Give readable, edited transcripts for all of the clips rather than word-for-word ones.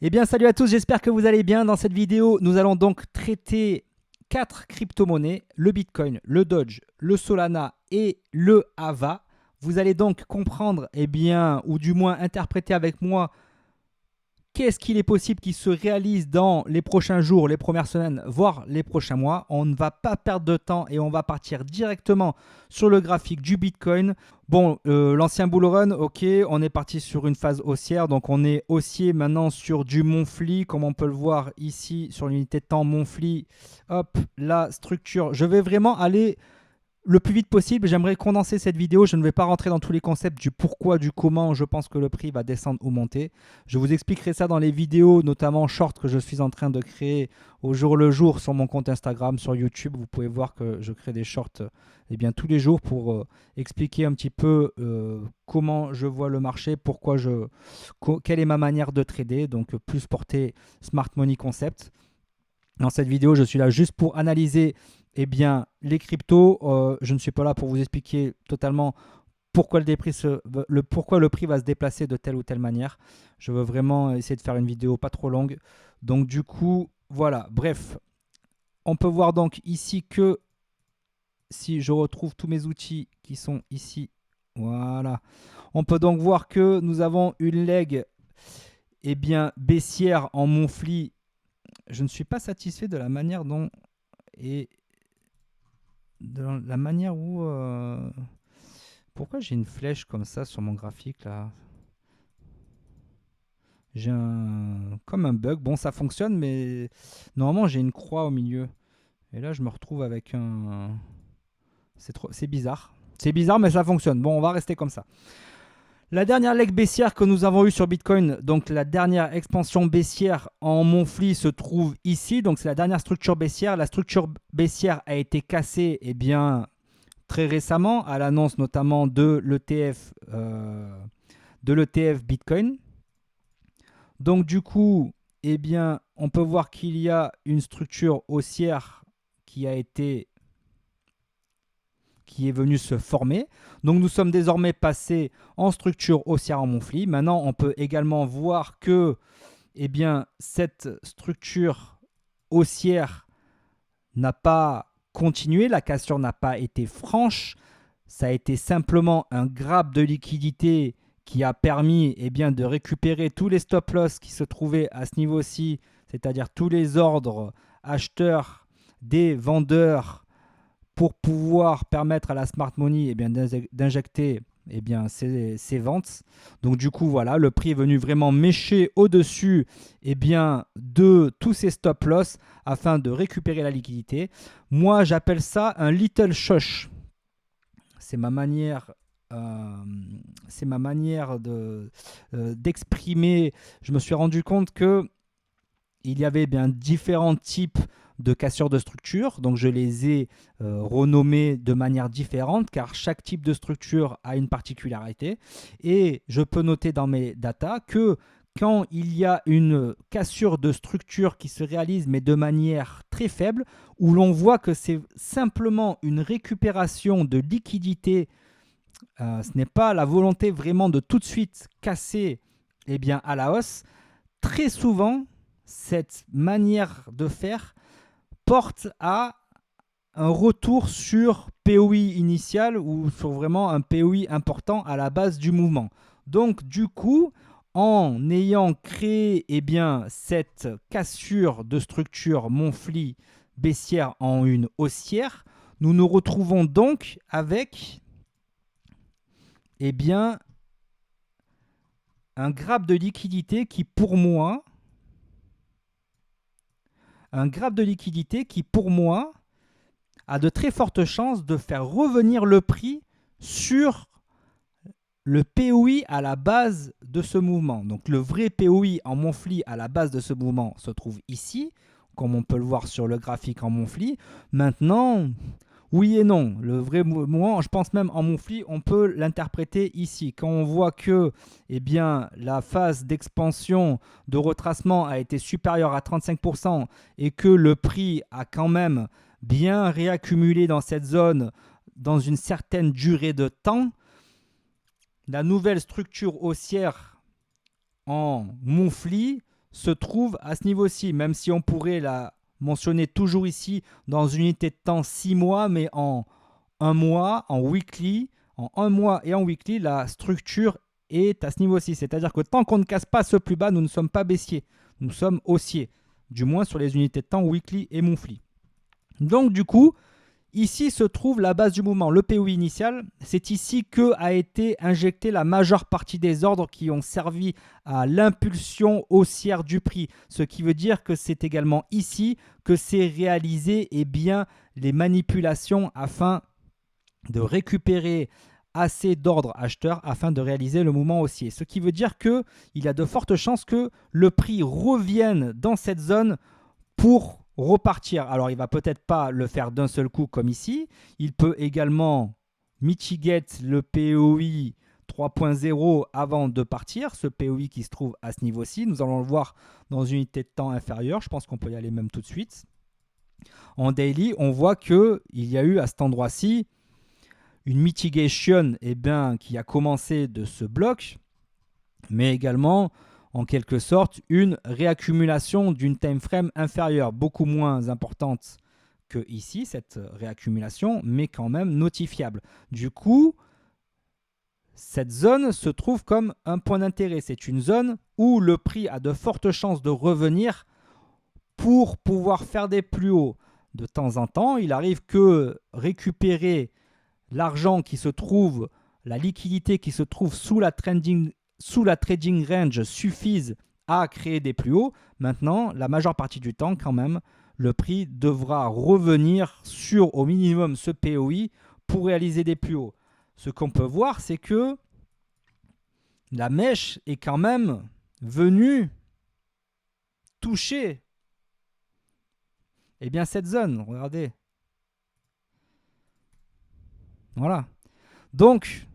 Eh bien, salut à tous, j'espère que vous allez bien. Dans cette vidéo, nous allons donc traiter 4 crypto-monnaies, le Bitcoin, le Doge, le Solana et le AVA. Vous allez donc comprendre, eh bien, ou du moins interpréter avec moi, qu'est-ce qu'il est possible qu'il se réalise dans les prochains jours, les premières semaines, voire les prochains mois. On ne va pas perdre de temps et on va partir directement sur le graphique du Bitcoin. Bon, l'ancien bull run, ok, on est parti sur une phase haussière. Donc on est haussier maintenant sur du monthly, comme on peut le voir ici sur l'unité de temps monthly. Hop, la structure. Je vais vraiment aller le plus vite possible. J'aimerais condenser cette vidéo. Je ne vais pas rentrer dans tous les concepts du pourquoi, du comment je pense que le prix va descendre ou monter. Je vous expliquerai ça dans les vidéos, notamment short, que je suis en train de créer au jour le jour sur mon compte Instagram, sur YouTube. Vous pouvez voir que je crée des shorts tous les jours pour expliquer un petit peu comment je vois le marché, quelle est ma manière de trader, donc plus porter Smart Money Concept. Dans cette vidéo, je suis là juste pour analyser les cryptos. Je ne suis pas là pour vous expliquer totalement pourquoi pourquoi le prix va se déplacer de telle ou telle manière. Je veux vraiment essayer de faire une vidéo pas trop longue. Donc du coup, voilà. Bref, on peut voir donc ici que si je retrouve tous mes outils qui sont ici, voilà. On peut donc voir que nous avons une leg baissière en monthly. Je ne suis pas satisfait de la manière dont et de la manière où... Pourquoi j'ai une flèche comme ça sur mon graphique là? J'ai comme un bug. Bon, ça fonctionne, mais normalement j'ai une croix au milieu. Et là, je me retrouve avec un... C'est bizarre. C'est bizarre, mais ça fonctionne. Bon, on va rester comme ça. La dernière leg baissière que nous avons eue sur Bitcoin, donc la dernière expansion baissière en monthly se trouve ici. Donc c'est la dernière structure baissière. La structure baissière a été cassée très récemment à l'annonce notamment de l'ETF Bitcoin. Donc du coup, on peut voir qu'il y a une structure haussière qui est venue se former. Donc nous sommes désormais passés en structure haussière en monthly. Maintenant, on peut également voir que cette structure haussière n'a pas continué, la cassure n'a pas été franche. Ça a été simplement un grab de liquidité qui a permis de récupérer tous les stop-loss qui se trouvaient à ce niveau-ci, c'est-à-dire tous les ordres acheteurs des vendeurs pour pouvoir permettre à la smart money d'injecter ces ventes. Donc du coup, voilà, le prix est venu vraiment mécher au-dessus de tous ces stop-loss afin de récupérer la liquidité. Moi, j'appelle ça un little shush. C'est ma manière d'exprimer. Je me suis rendu compte que il y avait différents types de cassures de structure. Donc je les ai renommés de manière différente car chaque type de structure a une particularité. Et je peux noter dans mes datas que quand il y a une cassure de structure qui se réalise mais de manière très faible, où l'on voit que c'est simplement une récupération de liquidité, ce n'est pas la volonté vraiment de tout de suite casser à la hausse, très souvent, cette manière de faire porte à un retour sur POI initial ou sur vraiment un POI important à la base du mouvement. Donc du coup, en ayant créé cette cassure de structure monthly baissière en une haussière, nous nous retrouvons donc avec un grab de liquidité qui pour moi a de très fortes chances de faire revenir le prix sur le POI à la base de ce mouvement. Donc le vrai POI en monthly à la base de ce mouvement se trouve ici, comme on peut le voir sur le graphique en monthly. Maintenant, oui et non. Le vrai mouvement, je pense même en monthly, on peut l'interpréter ici. Quand on voit que la phase d'expansion, de retracement a été supérieure à 35% et que le prix a quand même bien réaccumulé dans cette zone dans une certaine durée de temps, la nouvelle structure haussière en monthly se trouve à ce niveau-ci, même si on pourrait la mentionner toujours ici dans une unité de temps 6 mois, mais en un mois, en weekly, en un mois et en weekly, la structure est à ce niveau-ci. C'est-à-dire que tant qu'on ne casse pas ce plus bas, nous ne sommes pas baissiers, nous sommes haussiers, du moins sur les unités de temps weekly et monthly. Donc du coup, ici se trouve la base du mouvement, le POI initial. C'est ici que a été injectée la majeure partie des ordres qui ont servi à l'impulsion haussière du prix. Ce qui veut dire que c'est également ici que s'est réalisé les manipulations afin de récupérer assez d'ordres acheteurs afin de réaliser le mouvement haussier. Ce qui veut dire qu'il y a de fortes chances que le prix revienne dans cette zone pour repartir. Alors, il ne va peut-être pas le faire d'un seul coup comme ici. Il peut également mitigate le POI 3.0 avant de partir. Ce POI qui se trouve à ce niveau-ci. Nous allons le voir dans une unité de temps inférieure. Je pense qu'on peut y aller même tout de suite. En daily, on voit qu'il y a eu à cet endroit-ci une mitigation qui a commencé de ce bloc, mais également en quelque sorte une réaccumulation d'une time frame inférieure, beaucoup moins importante que ici, cette réaccumulation, mais quand même notifiable. Du coup, cette zone se trouve comme un point d'intérêt. C'est une zone où le prix a de fortes chances de revenir pour pouvoir faire des plus hauts. De temps en temps, il arrive que récupérer l'argent qui se trouve, la liquidité qui se trouve sous la trading range suffise à créer des plus hauts. Maintenant, la majeure partie du temps, quand même, le prix devra revenir sur au minimum ce POI pour réaliser des plus hauts. Ce qu'on peut voir, c'est que la mèche est quand même venue toucher cette zone. Regardez. Voilà. Donc,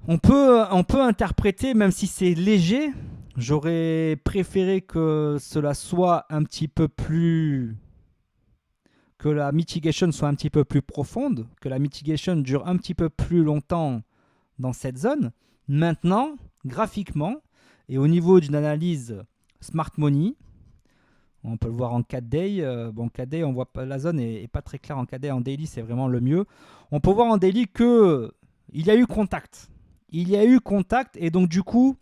on peut interpréter, même si c'est léger, j'aurais préféré que cela soit un petit peu plus... que la mitigation soit un petit peu plus profonde, que la mitigation dure un petit peu plus longtemps dans cette zone. Maintenant, graphiquement, et au niveau d'une analyse Smart Money, on peut le voir en 4 day. 4 day, on voit pas, la zone n'est pas très claire en 4 day. En daily, c'est vraiment le mieux. On peut voir en daily qu'il y a eu contact. Il y a eu contact et donc du coup,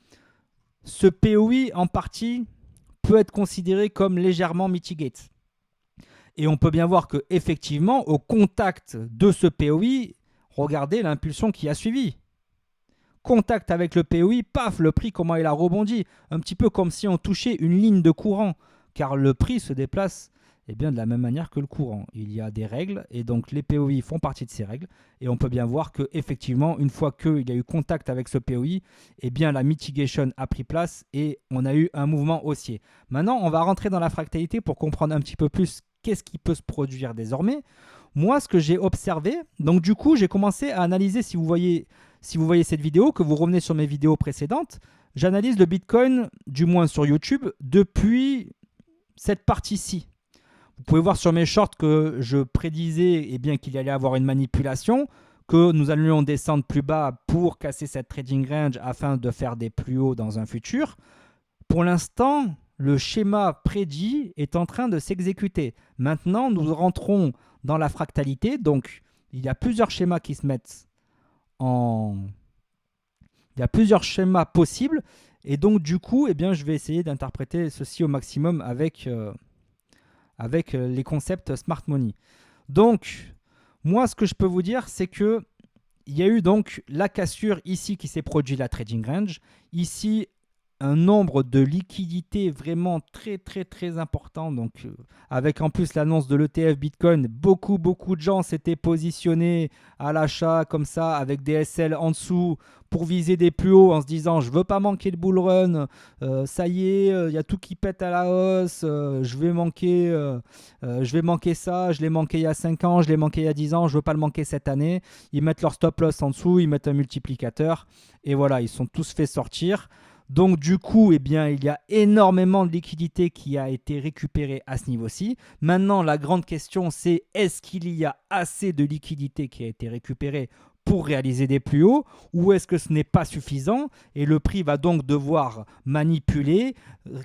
ce POI en partie peut être considéré comme légèrement mitigate. Et on peut bien voir qu'effectivement, au contact de ce POI, regardez l'impulsion qui a suivi. Contact avec le POI, paf, le prix, comment il a rebondi. Un petit peu comme si on touchait une ligne de courant. Car le prix se déplace de la même manière que le courant. Il y a des règles et donc les POI font partie de ces règles. Et on peut bien voir qu'effectivement, une fois qu'il y a eu contact avec ce POI, la mitigation a pris place et on a eu un mouvement haussier. Maintenant, on va rentrer dans la fractalité pour comprendre un petit peu plus qu'est-ce qui peut se produire désormais. Moi, ce que j'ai observé, donc du coup, j'ai commencé à analyser, si vous voyez cette vidéo, que vous revenez sur mes vidéos précédentes, j'analyse le Bitcoin, du moins sur YouTube, depuis cette partie-ci. Vous pouvez voir sur mes shorts que je prédisais qu'il y allait avoir une manipulation, que nous allions descendre plus bas pour casser cette trading range afin de faire des plus hauts dans un futur. Pour l'instant, le schéma prédit est en train de s'exécuter. Maintenant, nous rentrons dans la fractalité. Donc, il y a plusieurs schémas qui se mettent en... Il y a plusieurs schémas possibles. Et donc, du coup, je vais essayer d'interpréter ceci au maximum avec les concepts Smart Money. Donc, moi, ce que je peux vous dire, c'est qu'il y a eu donc la cassure ici qui s'est produit, la trading range. Ici, un nombre de liquidités vraiment très très très important. Donc, avec en plus l'annonce de l'ETF Bitcoin, beaucoup de gens s'étaient positionnés à l'achat comme ça avec des SL en dessous pour viser des plus hauts en se disant je veux pas manquer le bull run, ça y est, il y a tout qui pète à la hausse, je vais manquer ça, je l'ai manqué il y a 5 ans, je l'ai manqué il y a 10 ans, je veux pas le manquer cette année. Ils mettent leur stop loss en dessous, ils mettent un multiplicateur et voilà, ils sont tous fait sortir. Donc du coup, il y a énormément de liquidités qui a été récupérée à ce niveau-ci. Maintenant, la grande question, c'est est-ce qu'il y a assez de liquidités qui a été récupérée pour réaliser des plus hauts, ou est-ce que ce n'est pas suffisant et le prix va donc devoir manipuler,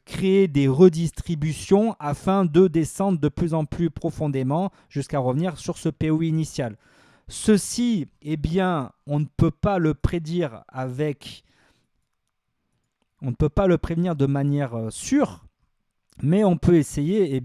créer des redistributions afin de descendre de plus en plus profondément jusqu'à revenir sur ce POI initial. Ceci, eh bien, on ne peut pas le prédire on ne peut pas le prévenir de manière sûre, mais on peut essayer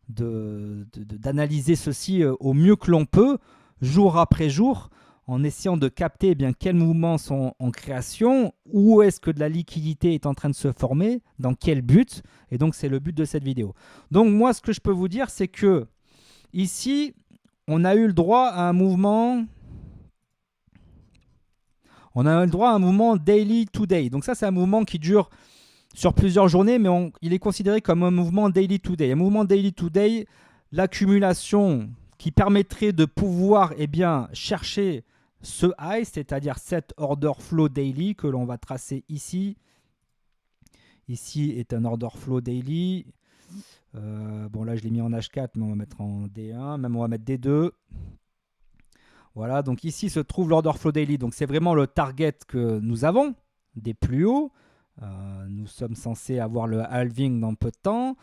d'analyser ceci au mieux que l'on peut, jour après jour, en essayant de capter quels mouvements sont en création, où est-ce que de la liquidité est en train de se former, dans quel but, et donc c'est le but de cette vidéo. Donc moi, ce que je peux vous dire, c'est que ici, on a eu le droit à un mouvement... On a eu le droit à un mouvement daily to day. Donc ça, c'est un mouvement qui dure sur plusieurs journées, mais il est considéré comme un mouvement daily to day. Un mouvement daily to day, l'accumulation qui permettrait de pouvoir chercher ce high, c'est-à-dire cet order flow daily que l'on va tracer ici. Ici est un order flow daily. Bon, là, je l'ai mis en H4, mais on va mettre en D1. Même on va mettre D2. Voilà, donc ici se trouve l'order flow daily. Donc c'est vraiment le target que nous avons, des plus hauts. Nous sommes censés avoir le halving dans peu de temps.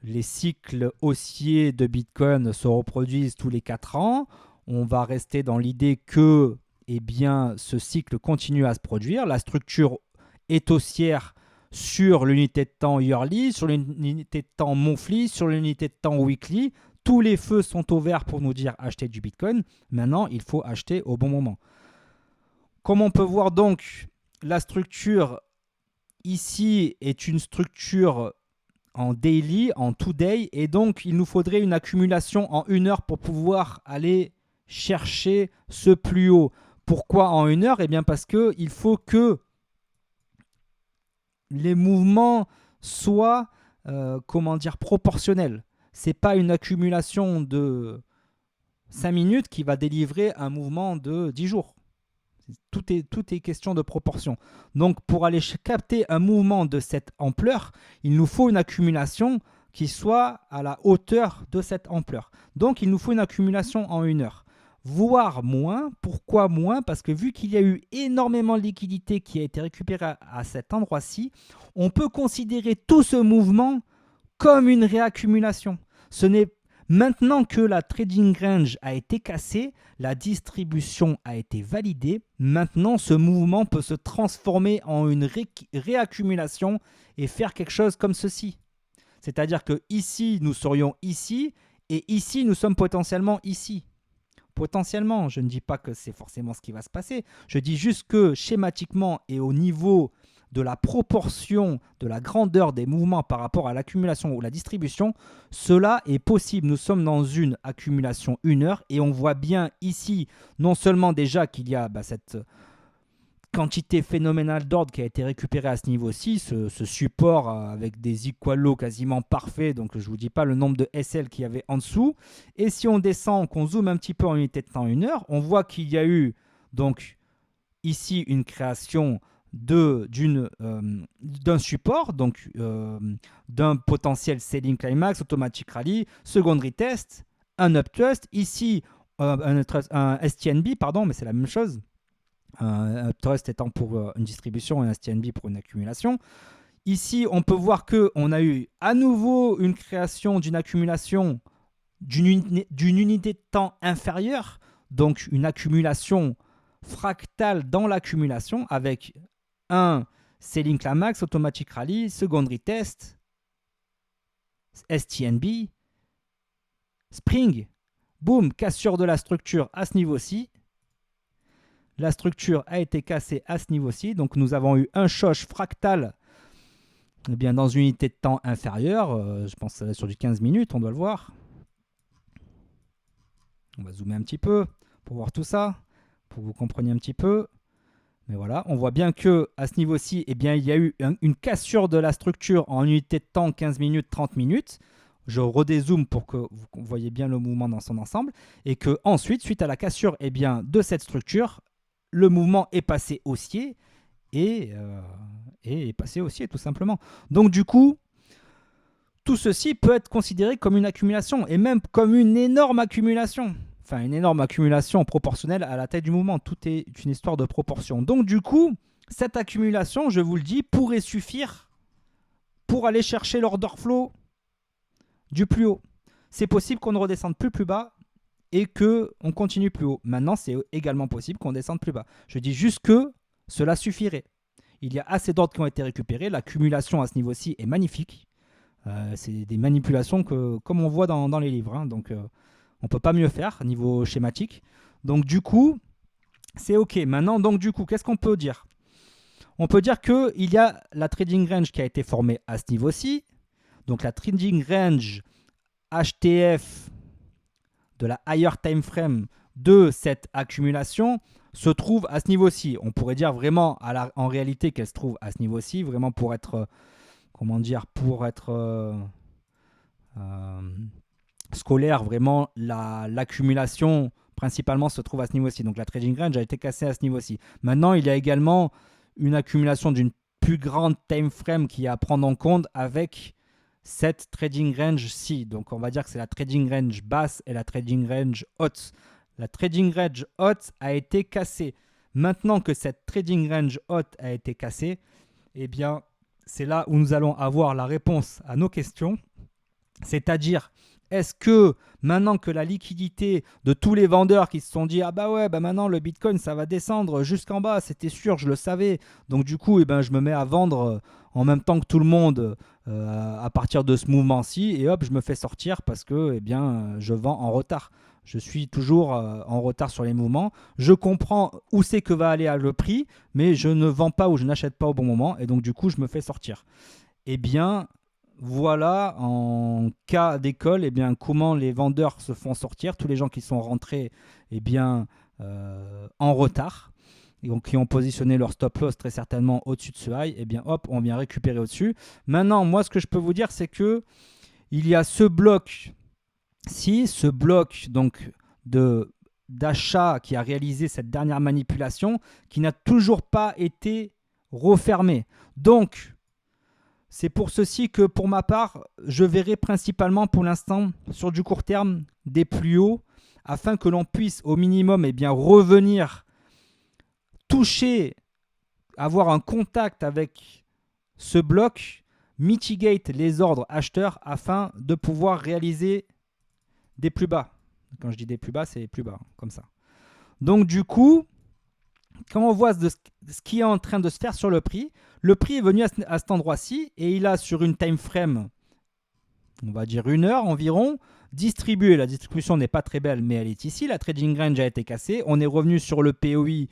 Les cycles haussiers de Bitcoin se reproduisent tous les 4 ans. On va rester dans l'idée que ce cycle continue à se produire. La structure est haussière sur l'unité de temps yearly, sur l'unité de temps monthly, sur l'unité de temps weekly. Tous les feux sont au vert pour nous dire acheter du Bitcoin. Maintenant, il faut acheter au bon moment. Comme on peut voir donc, la structure ici est une structure en daily, en 2-day, et donc il nous faudrait une accumulation en 1 heure pour pouvoir aller chercher ce plus haut. Pourquoi en 1 heure? Parce qu'il faut que les mouvements soient proportionnels. Ce n'est pas une accumulation de 5 minutes qui va délivrer un mouvement de 10 jours. Tout est question de proportion. Donc, pour aller capter un mouvement de cette ampleur, il nous faut une accumulation qui soit à la hauteur de cette ampleur. Donc, il nous faut une accumulation en 1 heure, voire moins. Pourquoi moins? Parce que vu qu'il y a eu énormément de liquidité qui a été récupérée à cet endroit-ci, on peut considérer tout ce mouvement comme une réaccumulation. Ce n'est maintenant que la trading range a été cassée, la distribution a été validée. Maintenant, ce mouvement peut se transformer en une réaccumulation et faire quelque chose comme ceci. C'est-à-dire que ici, nous serions ici et ici, nous sommes potentiellement ici. Potentiellement, je ne dis pas que c'est forcément ce qui va se passer. Je dis juste que schématiquement et au niveau de la proportion, de la grandeur des mouvements par rapport à l'accumulation ou la distribution, cela est possible. Nous sommes dans une accumulation 1 heure et on voit bien ici, non seulement déjà qu'il y a cette quantité phénoménale d'ordre qui a été récupérée à ce niveau-ci, ce support avec des equal lows quasiment parfaits, donc je ne vous dis pas le nombre de SL qu'il y avait en dessous. Et si on descend, qu'on zoome un petit peu en unité de temps 1 heure, on voit qu'il y a eu donc ici une création d'un support, donc d'un potentiel selling climax, automatic rally, secondary test, un uptrust, ici un STNB, pardon, mais c'est la même chose, un uptrust étant pour une distribution et un STNB pour une accumulation. Ici, on peut voir qu'on a eu à nouveau une création d'une accumulation d'une unité de temps inférieure, donc une accumulation fractale dans l'accumulation avec un selling climax, automatic rally, secondary test, STNB, spring, boum, cassure de la structure à ce niveau-ci. La structure a été cassée à ce niveau-ci, donc nous avons eu un choc fractal dans une unité de temps inférieure, je pense que c'est sur du 15 minutes, on doit le voir. On va zoomer un petit peu pour voir tout ça, pour que vous compreniez un petit peu. Mais voilà, on voit bien que à ce niveau-ci, il y a eu une cassure de la structure en unité de temps 15 minutes, 30 minutes. Je redézoome pour que vous voyez bien le mouvement dans son ensemble. Et que ensuite, suite à la cassure de cette structure, le mouvement est passé haussier et est passé haussier tout simplement. Donc du coup, tout ceci peut être considéré comme une accumulation et même comme une énorme accumulation. enfin une énorme accumulation proportionnelle à la taille du mouvement. Tout est une histoire de proportion. Donc du coup, cette accumulation, je vous le dis, pourrait suffire pour aller chercher l'order flow du plus haut. C'est possible qu'on ne redescende plus bas et qu'on continue plus haut. Maintenant, c'est également possible qu'on descende plus bas. Je dis juste que cela suffirait. Il y a assez d'ordres qui ont été récupérés. L'accumulation à ce niveau-ci est magnifique. C'est des manipulations que, comme on voit dans les livres. Hein. Donc, on ne peut pas mieux faire niveau schématique. Donc, du coup, c'est OK. Maintenant, donc, du coup, qu'est-ce qu'on peut dire? On peut dire qu'il y a la trading range qui a été formée à ce niveau-ci. Donc, la trading range HTF de la higher time frame de cette accumulation se trouve à ce niveau-ci. On pourrait dire vraiment en réalité qu'elle se trouve à ce niveau-ci, vraiment pour être, comment dire, pour être scolaire, vraiment l'accumulation principalement se trouve à ce niveau-ci. Donc la trading range a été cassée à ce niveau-ci. Maintenant, il y a également une accumulation d'une plus grande time frame qui est à prendre en compte avec cette trading range-ci. Donc on va dire que c'est la trading range basse et la trading range haute. La trading range haute a été cassée. Maintenant que cette trading range haute a été cassée, eh bien, c'est là où nous allons avoir la réponse à nos questions. C'est-à-dire, est-ce que maintenant que la liquidité de tous les vendeurs qui se sont dit « Ah bah ouais, bah maintenant le Bitcoin, ça va descendre jusqu'en bas, c'était sûr, je le savais. Donc du coup, eh ben, je me mets à vendre en même temps que tout le monde à partir de ce mouvement-ci et hop, je me fais sortir parce que eh bien, je vends en retard. Je suis toujours en retard sur les mouvements. Je comprends où c'est que va aller le prix, mais je ne vends pas ou je n'achète pas au bon moment et donc du coup, je me fais sortir. Eh bien, voilà, en cas d'école, eh bien, comment les vendeurs se font sortir. Tous les gens qui sont rentrés eh bien, en retard, et donc qui ont positionné leur stop loss très certainement au-dessus de ce high, eh bien, hop, on vient récupérer au-dessus. Maintenant, moi, ce que je peux vous dire, c'est que il y a ce bloc, ce bloc donc d'achat qui a réalisé cette dernière manipulation, qui n'a toujours pas été refermé. Donc, c'est pour ceci que, pour ma part, je verrai principalement pour l'instant, sur du court terme, des plus hauts, afin que l'on puisse au minimum eh bien, revenir toucher, avoir un contact avec ce bloc, mitigate les ordres acheteurs afin de pouvoir réaliser des plus bas. Quand je dis des plus bas, c'est plus bas, comme ça. Donc du coup, quand on voit ce qui est en train de se faire sur le prix est venu à cet endroit-ci et il a sur une time frame, on va dire 1 heure environ, distribué. La distribution n'est pas très belle, mais elle est ici. La trading range a été cassée. On est revenu sur le POI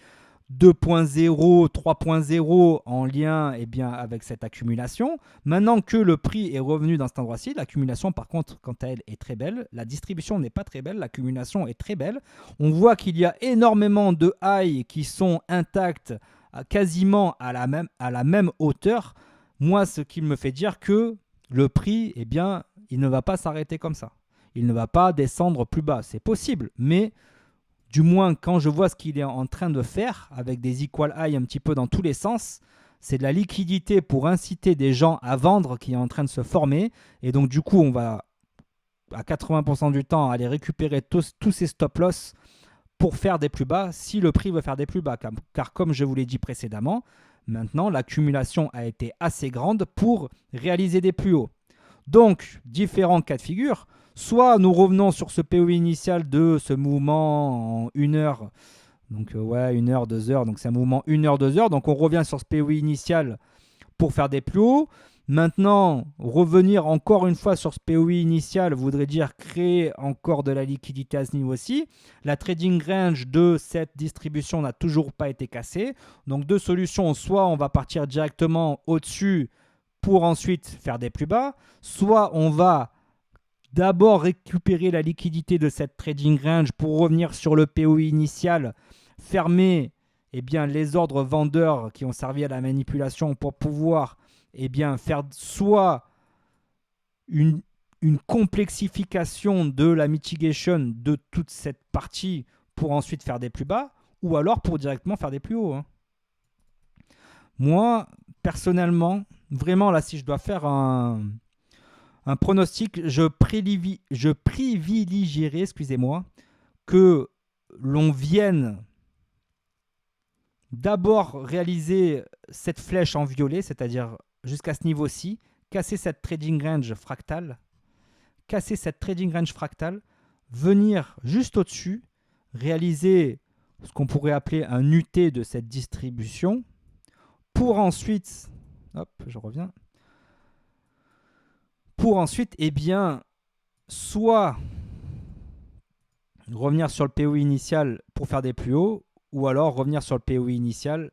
2.0, 3.0 en lien eh bien, avec cette accumulation. Maintenant que le prix est revenu dans cet endroit-ci, l'accumulation par contre, quant à elle, est très belle. La distribution n'est pas très belle, l'accumulation est très belle. On voit qu'il y a énormément de highs qui sont intacts quasiment à la même hauteur. Moi, ce qui me fait dire que le prix, eh bien, il ne va pas s'arrêter comme ça. Il ne va pas descendre plus bas. C'est possible, mais du moins, quand je vois ce qu'il est en train de faire, avec des equal high un petit peu dans tous les sens, c'est de la liquidité pour inciter des gens à vendre qui est en train de se former. Et donc, du coup, on va, à 80% du temps, aller récupérer tous ces stop-loss pour faire des plus bas, si le prix veut faire des plus bas. Car comme je vous l'ai dit précédemment, maintenant, l'accumulation a été assez grande pour réaliser des plus hauts. Donc, différents cas de figure. Soit nous revenons sur ce POI initial de ce mouvement en 1 heure. Donc, 1 heure, 2 heures. Donc, c'est un mouvement 1 heure, 2 heures. Donc, on revient sur ce POI initial pour faire des plus hauts. Maintenant, revenir encore une fois sur ce POI initial voudrait dire créer encore de la liquidité à ce niveau-ci. La trading range de cette distribution n'a toujours pas été cassée. Donc, deux solutions. Soit on va partir directement au-dessus pour ensuite faire des plus bas. Soit on va d'abord récupérer la liquidité de cette trading range pour revenir sur le POI initial, fermer eh bien, les ordres vendeurs qui ont servi à la manipulation pour pouvoir eh bien, faire soit une complexification de la mitigation de toute cette partie pour ensuite faire des plus bas, ou alors pour directement faire des plus hauts. Hein. Moi, personnellement, vraiment là, si je dois faire un pronostic, je privilégierais, excusez-moi, que l'on vienne d'abord réaliser cette flèche en violet, c'est-à-dire jusqu'à ce niveau-ci, casser cette trading range fractale, venir juste au-dessus, réaliser ce qu'on pourrait appeler un UT de cette distribution, pour ensuite, hop, je reviens, pour ensuite, eh bien, soit revenir sur le POI initial pour faire des plus hauts, ou alors revenir sur le POI initial.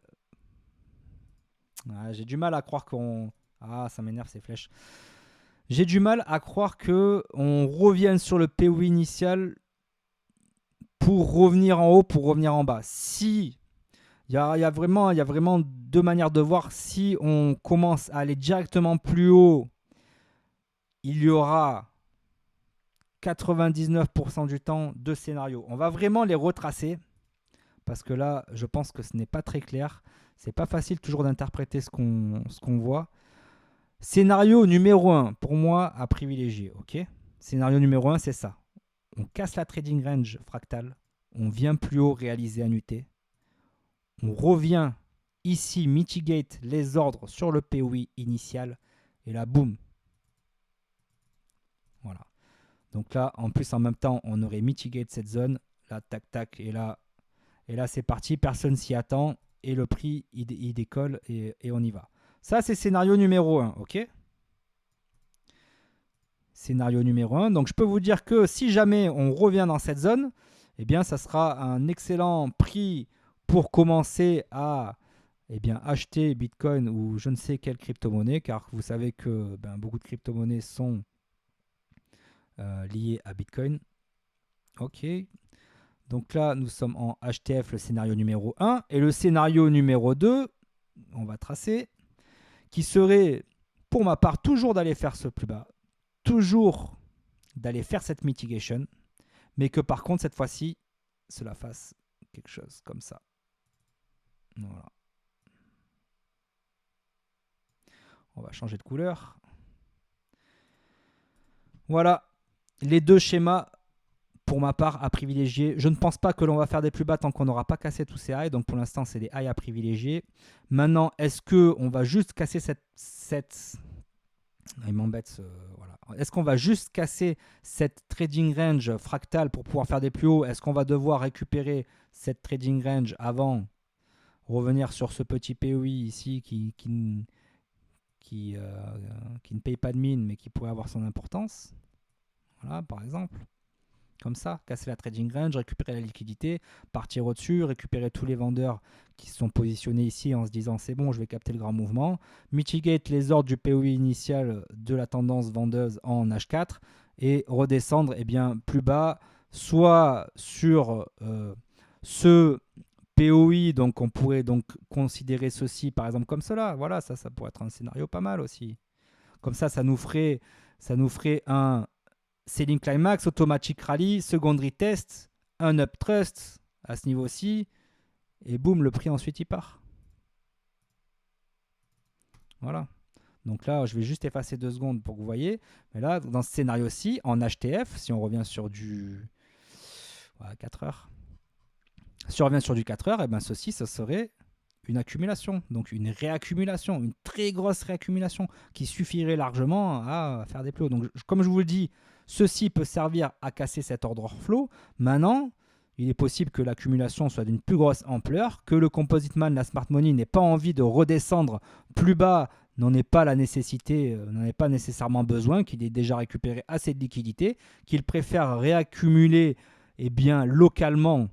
Ah, j'ai du mal à croire qu'on... Ah, ça m'énerve ces flèches. J'ai du mal à croire qu'on revienne sur le POI initial pour revenir en haut, pour revenir en bas. Si, il y a vraiment deux manières de voir. Si on commence à aller directement plus haut, il y aura 99% du temps deux scénarios. On va vraiment les retracer parce que là, je pense que ce n'est pas très clair. C'est pas facile toujours d'interpréter ce qu'on voit. Scénario numéro 1, pour moi, à privilégier. Ok. Scénario numéro 1, c'est ça. On casse la trading range fractale. On vient plus haut réaliser un UT. On revient ici, mitigate les ordres sur le POI initial. Et là, boum. Voilà. Donc là, en plus, en même temps, on aurait mitigate cette zone. Là, tac, tac. Et là c'est parti. Personne s'y attend. Et le prix, il décolle et on y va. Ça, c'est scénario numéro 1. Ok. Scénario numéro 1. Donc, je peux vous dire que si jamais on revient dans cette zone, eh bien, ça sera un excellent prix pour commencer à acheter Bitcoin ou je ne sais quelle crypto-monnaie, car vous savez que beaucoup de crypto-monnaies sont liées à Bitcoin. Ok. Donc là, nous sommes en HTF, le scénario numéro 1. Et le scénario numéro 2, on va tracer, qui serait, pour ma part, toujours d'aller faire ce plus bas, toujours d'aller faire cette mitigation, mais que par contre, cette fois-ci, cela fasse quelque chose comme ça. Voilà. On va changer de couleur. Voilà les deux schémas. Pour ma part, à privilégier. Je ne pense pas que l'on va faire des plus bas tant qu'on n'aura pas cassé tous ces highs. Donc pour l'instant, c'est des highs à privilégier. Maintenant, est-ce qu'on va juste casser cette... Il m'embête. Voilà. Est-ce qu'on va juste casser cette trading range fractale pour pouvoir faire des plus hauts? Est-ce qu'on va devoir récupérer cette trading range avant revenir sur ce petit POI ici qui ne paye pas de mine mais qui pourrait avoir son importance? Voilà, par exemple. Comme ça, casser la trading range, récupérer la liquidité, partir au-dessus, récupérer tous les vendeurs qui sont positionnés ici en se disant c'est bon, je vais capter le grand mouvement, mitigate les ordres du POI initial de la tendance vendeuse en H4 et redescendre plus bas, soit sur ce POI, donc on pourrait donc considérer ceci par exemple comme cela, voilà, ça pourrait être un scénario pas mal aussi. Comme ça nous ferait un selling climax, automatic rally, secondary test, un up trust à ce niveau-ci, et boum, le prix ensuite il part. Voilà. Donc là, je vais juste effacer 2 secondes pour que vous voyez. Mais là, dans ce scénario-ci, en HTF, si on revient sur du 4 heures, si on revient sur du 4 heures, et bien ceci, ça serait une accumulation, donc une réaccumulation, une très grosse réaccumulation qui suffirait largement à faire des plus hauts. Donc comme je vous le dis, ceci peut servir à casser cet order flow. Maintenant, il est possible que l'accumulation soit d'une plus grosse ampleur, que le composite man, la smart money, n'ait pas envie de redescendre plus bas, n'en ait pas la nécessité, n'en ait pas nécessairement besoin, qu'il ait déjà récupéré assez de liquidité, qu'il préfère réaccumuler localement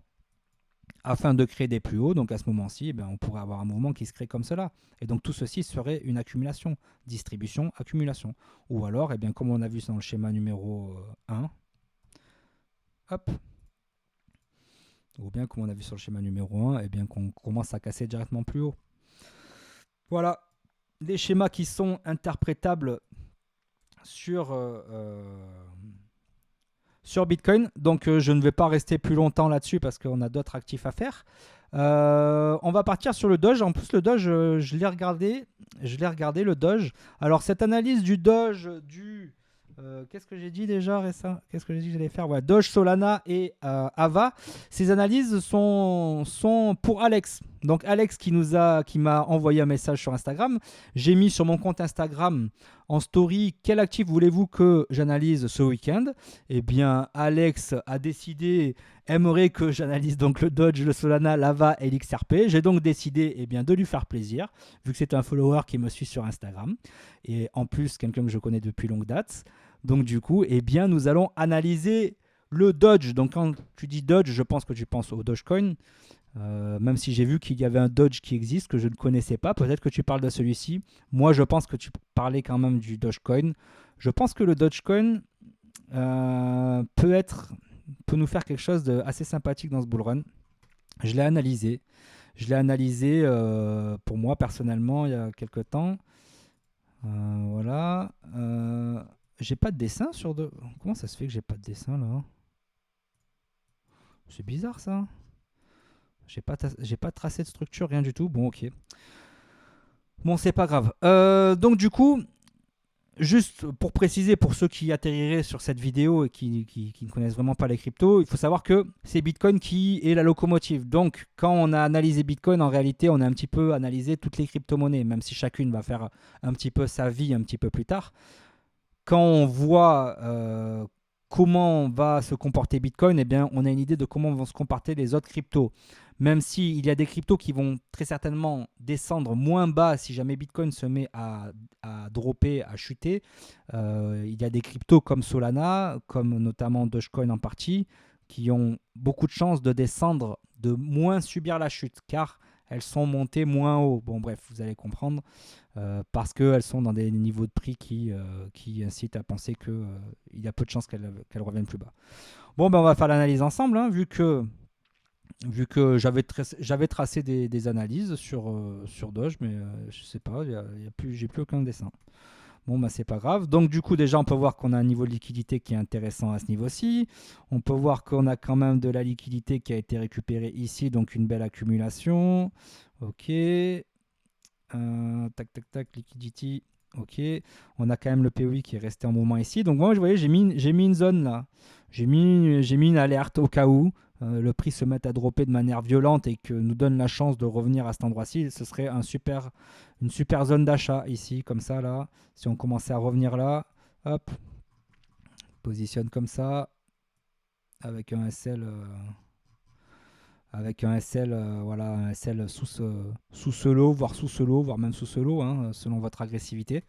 afin de créer des plus hauts. Donc à ce moment-ci, on pourrait avoir un mouvement qui se crée comme cela. Et donc tout ceci serait une accumulation, distribution, accumulation. Ou alors, comme on a vu dans le schéma numéro 1, hop, ou bien comme on a vu sur le schéma numéro 1, qu'on commence à casser directement plus haut. Voilà, des schémas qui sont interprétables sur Bitcoin. Donc je ne vais pas rester plus longtemps là-dessus parce qu'on a d'autres actifs à faire. On va partir sur le Doge. En plus, le Doge, je l'ai regardé, le Doge. Alors cette analyse du Doge Qu'est-ce que j'ai dit déjà récemment? Qu'est-ce que j'ai dit que j'allais faire? Voilà, Doge, Solana et Ava. Ces analyses sont pour Alex. Donc Alex qui m'a envoyé un message sur Instagram. J'ai mis sur mon compte Instagram en story quel actif voulez-vous que j'analyse ce week-end. Eh bien, Alex a décidé, aimerait que j'analyse donc le Doge, le Solana, l'Ava et l'XRP. J'ai donc décidé eh bien, de lui faire plaisir, vu que c'est un follower qui me suit sur Instagram. Et en plus, quelqu'un que je connais depuis longue date. Donc du coup, eh bien, nous allons analyser le Doge. Donc quand tu dis Doge, je pense que tu penses au Dogecoin. Même si j'ai vu qu'il y avait un Doge qui existe que je ne connaissais pas. Peut-être que tu parles de celui-ci. Moi, je pense que tu parlais quand même du Dogecoin. Je pense que le Dogecoin peut nous faire quelque chose d'assez sympathique dans ce bull run. Je l'ai analysé. Je l'ai analysé pour moi personnellement il y a quelques temps. Voilà. J'ai pas de dessin sur de. Comment ça se fait que j'ai pas de dessin là? C'est bizarre ça. J'ai pas tracé de structure, rien du tout. Bon, ok. Bon, c'est pas grave. Donc du coup, juste pour préciser pour ceux qui atterriraient sur cette vidéo et qui ne connaissent vraiment pas les cryptos, il faut savoir que c'est Bitcoin qui est la locomotive. Donc quand on a analysé Bitcoin, en réalité, on a un petit peu analysé toutes les crypto-monnaies, même si chacune va faire un petit peu sa vie un petit peu plus tard. Quand on voit comment va se comporter Bitcoin, eh bien, on a une idée de comment vont se comporter les autres cryptos. Même s'il y a des cryptos qui vont très certainement descendre moins bas si jamais Bitcoin se met à dropper, à chuter, il y a des cryptos comme Solana, comme notamment Dogecoin en partie, qui ont beaucoup de chances de descendre, de moins subir la chute, car elles sont montées moins haut. Bon bref, vous allez comprendre, parce qu'elles sont dans des niveaux de prix qui incitent à penser qu'il y a peu de chances qu'elles reviennent plus bas. Bon, ben on va faire l'analyse ensemble, hein, vu que j'avais tracé des analyses sur Doge, mais je sais pas, j'ai plus aucun dessin. Bon, bah, c'est pas grave. Donc, du coup, déjà, on peut voir qu'on a un niveau de liquidité qui est intéressant à ce niveau-ci. On peut voir qu'on a quand même de la liquidité qui a été récupérée ici, donc une belle accumulation. Ok. Tac, tac, tac, liquidity. Ok. On a quand même le POI qui est resté en mouvement ici. Donc, moi, vous voyez, j'ai mis une zone là. J'ai mis une alerte au cas où le prix se mette à dropper de manière violente et que nous donne la chance de revenir à cet endroit-ci. Ce serait une super zone d'achat ici, comme ça, là. Si on commençait à revenir là, hop, positionne comme ça, avec un SL. Voilà, un SL sous ce lot, voire sous ce lot, voire même sous ce lot, hein, selon votre agressivité.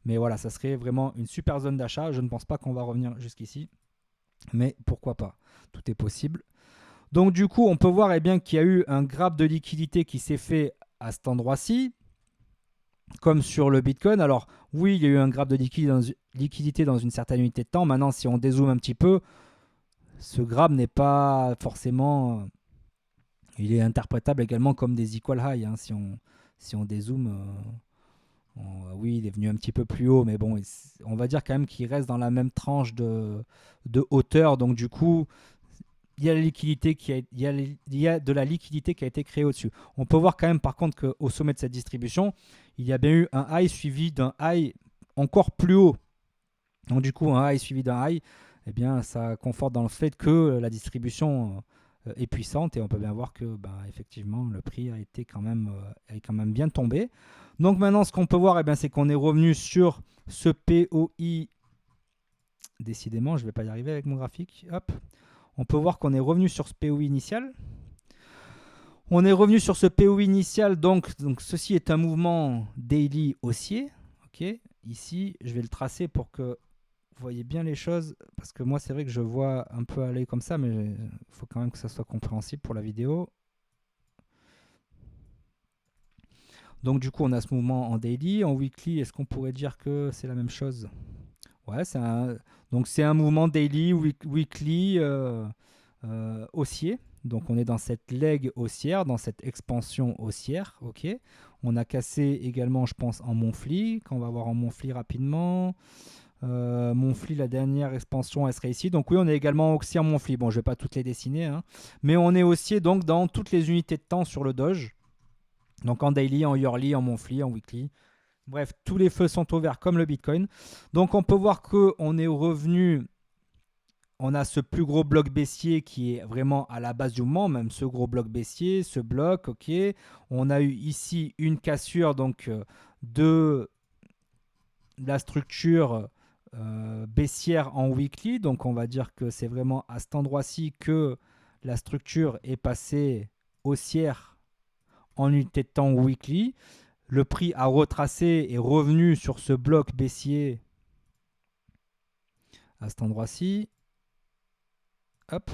Mais voilà, ça serait vraiment une super zone d'achat. Je ne pense pas qu'on va revenir jusqu'ici, mais pourquoi pas, tout est possible. Donc du coup, on peut voir eh bien, qu'il y a eu un grab de liquidité qui s'est fait à cet endroit-ci, comme sur le Bitcoin. Alors oui, il y a eu un grab de liquidité dans une certaine unité de temps. Maintenant, si on dézoome un petit peu, ce grab n'est pas forcément... il est interprétable également comme des equal high. Hein, si on dézoome, oui, il est venu un petit peu plus haut, mais bon, on va dire quand même qu'il reste dans la même tranche de hauteur. Donc du coup, il y a de la liquidité qui a été créée au-dessus. On peut voir quand même par contre qu'au sommet de cette distribution, il y a bien eu un high suivi d'un high encore plus haut. Donc du coup, un high suivi d'un high, eh bien, ça conforte dans le fait que la distribution est puissante et on peut bien voir que effectivement, le prix a quand même bien tombé. Donc maintenant, ce qu'on peut voir, eh bien, c'est qu'on est revenu sur ce POI. Décidément, je ne vais pas y arriver avec mon graphique. Hop. On peut voir qu'on est revenu sur ce POI initial. On est revenu sur ce POI initial, donc ceci est un mouvement daily haussier. Okay. Ici, je vais le tracer pour que vous voyez bien les choses, parce que moi c'est vrai que je vois un peu aller comme ça, mais il faut quand même que ça soit compréhensible pour la vidéo. Donc du coup, on a ce mouvement en daily. En weekly, est-ce qu'on pourrait dire que c'est la même chose? Ouais, donc c'est un mouvement daily, weekly, haussier. Donc on est dans cette leg haussière, dans cette expansion haussière. Ok. On a cassé également, je pense, en monthly. Quand on va voir en monthly rapidement. Monthly, la dernière expansion, elle serait ici. Donc oui, on est également haussier en monthly. Bon, je ne vais pas toutes les dessiner, hein, mais on est haussier donc dans toutes les unités de temps sur le Doge. Donc en daily, en yearly, en monthly, en weekly. Bref, tous les feux sont ouverts comme le Bitcoin. Donc on peut voir qu'on est revenu, on a ce plus gros bloc baissier qui est vraiment à la base du mouvement, même ce gros bloc baissier, ce bloc, ok. On a eu ici une cassure donc de la structure baissière en weekly. Donc on va dire que c'est vraiment à cet endroit-ci que la structure est passée haussière en unité de temps weekly. Le prix a retracé et revenu sur ce bloc baissier à cet endroit-ci. Hop,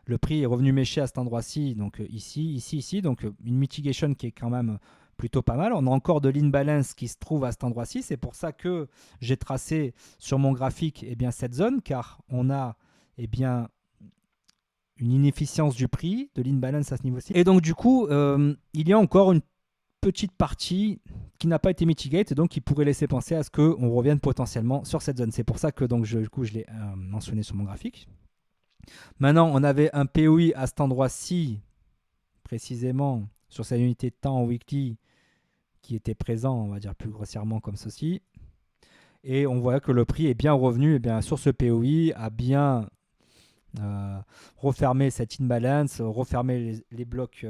le prix est revenu mécher à cet endroit-ci, donc ici, ici, ici, donc une mitigation qui est quand même plutôt pas mal. On a encore de l'imbalance qui se trouve à cet endroit-ci. C'est pour ça que j'ai tracé sur mon graphique cette zone, car on a une inefficience du prix, de l'imbalance à ce niveau-ci. Et donc du coup, il y a encore une petite partie qui n'a pas été mitigate, donc qui pourrait laisser penser à ce qu'on revienne potentiellement sur cette zone. C'est pour ça que donc, je l'ai mentionné sur mon graphique. Maintenant, on avait un POI à cet endroit-ci, précisément sur cette unité de temps en weekly, qui était présent, on va dire plus grossièrement comme ceci. Et on voit que le prix est bien revenu sur ce POI, a bien refermé cette imbalance, refermé les blocs,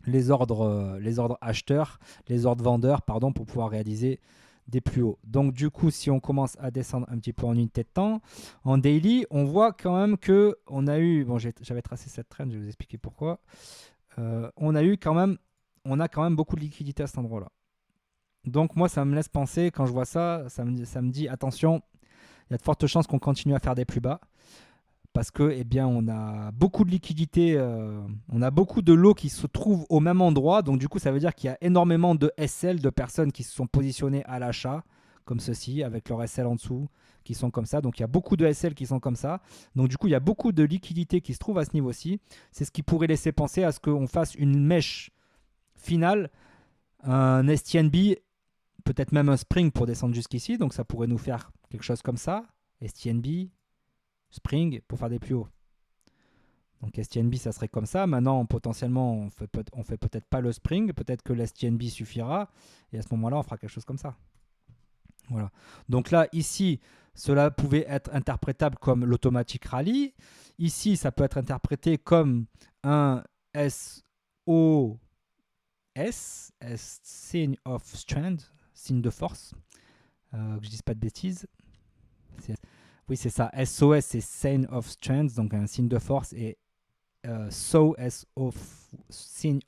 les ordres acheteurs, les ordres vendeurs, pardon, pour pouvoir réaliser des plus hauts. Donc du coup, si on commence à descendre un petit peu en unité de temps, en daily, on voit quand même que on a eu, bon, j'avais tracé cette trend, je vais vous expliquer pourquoi. On a quand même beaucoup de liquidité à cet endroit-là. Donc moi, ça me laisse penser, quand je vois ça, ça me dit attention, il y a de fortes chances qu'on continue à faire des plus bas. Parce que on a beaucoup de liquidités, on a beaucoup de lots qui se trouvent au même endroit. Donc du coup, ça veut dire qu'il y a énormément de SL, de personnes qui se sont positionnées à l'achat, comme ceci, avec leur SL en dessous, qui sont comme ça. Donc il y a beaucoup de SL qui sont comme ça. Donc du coup, il y a beaucoup de liquidités qui se trouvent à ce niveau-ci. C'est ce qui pourrait laisser penser à ce qu'on fasse une mèche finale, un STNB, peut-être même un Spring pour descendre jusqu'ici. Donc ça pourrait nous faire quelque chose comme ça, STNB, Spring pour faire des plus hauts. Donc STNB, ça serait comme ça. Maintenant, potentiellement, on fait peut-être pas le Spring. Peut-être que l'STNB suffira. Et à ce moment-là, on fera quelque chose comme ça. Voilà. Donc là, ici, cela pouvait être interprétable comme l'automatic rally. Ici, ça peut être interprété comme un SOS, Sign of Strength, signe de force. Que je ne dise pas de bêtises. Oui, c'est ça. SOS, c'est Sign of Strength, donc un signe de force. Et Sign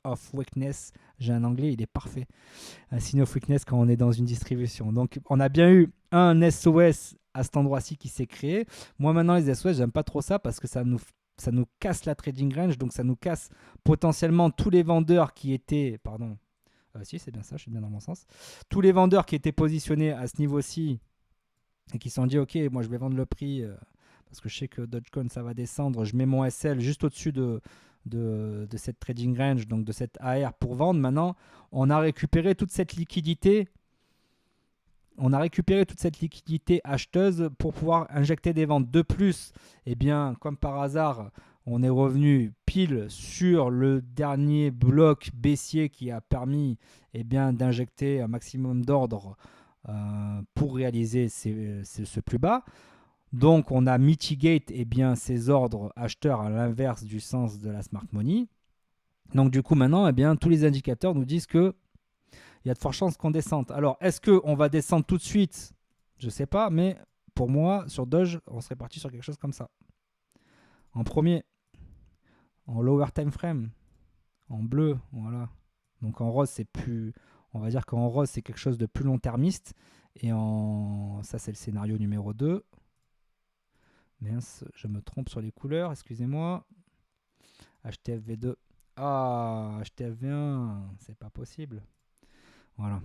of Weakness. J'ai un anglais, il est parfait. Un Sign of Weakness quand on est dans une distribution. Donc, on a bien eu un SOS à cet endroit-ci qui s'est créé. Moi, maintenant, les SOS, j'aime pas trop ça parce que ça nous casse la trading range. Donc, ça nous casse potentiellement tous les vendeurs qui étaient. Pardon. Si, c'est bien ça, je suis bien dans mon sens. Tous les vendeurs qui étaient positionnés à ce niveau-ci et qui se sont dit ok, moi je vais vendre le prix parce que je sais que Dogecoin ça va descendre, je mets mon SL juste au-dessus de cette trading range, donc de cette AR pour vendre. Maintenant, on a récupéré toute cette liquidité. Acheteuse pour pouvoir injecter des ventes. De plus, comme par hasard, on est revenu pile sur le dernier bloc baissier qui a permis d'injecter un maximum d'ordre pour réaliser ce plus bas. Donc on a mitigate ces ordres acheteurs à l'inverse du sens de la smart money. Donc du coup maintenant tous les indicateurs nous disent que il y a de fortes chances qu'on descende. Alors est-ce qu'on va descendre tout de suite? Je ne sais pas, mais pour moi sur Doge on serait parti sur quelque chose comme ça. En premier, en lower time frame, en bleu, voilà. Donc en rose c'est plus, on va dire qu'en rose c'est quelque chose de plus long-termiste. Et ça c'est le scénario numéro 2. Mince, je me trompe sur les couleurs, excusez-moi. HTFV2. Ah, HTFV1, c'est pas possible. Voilà.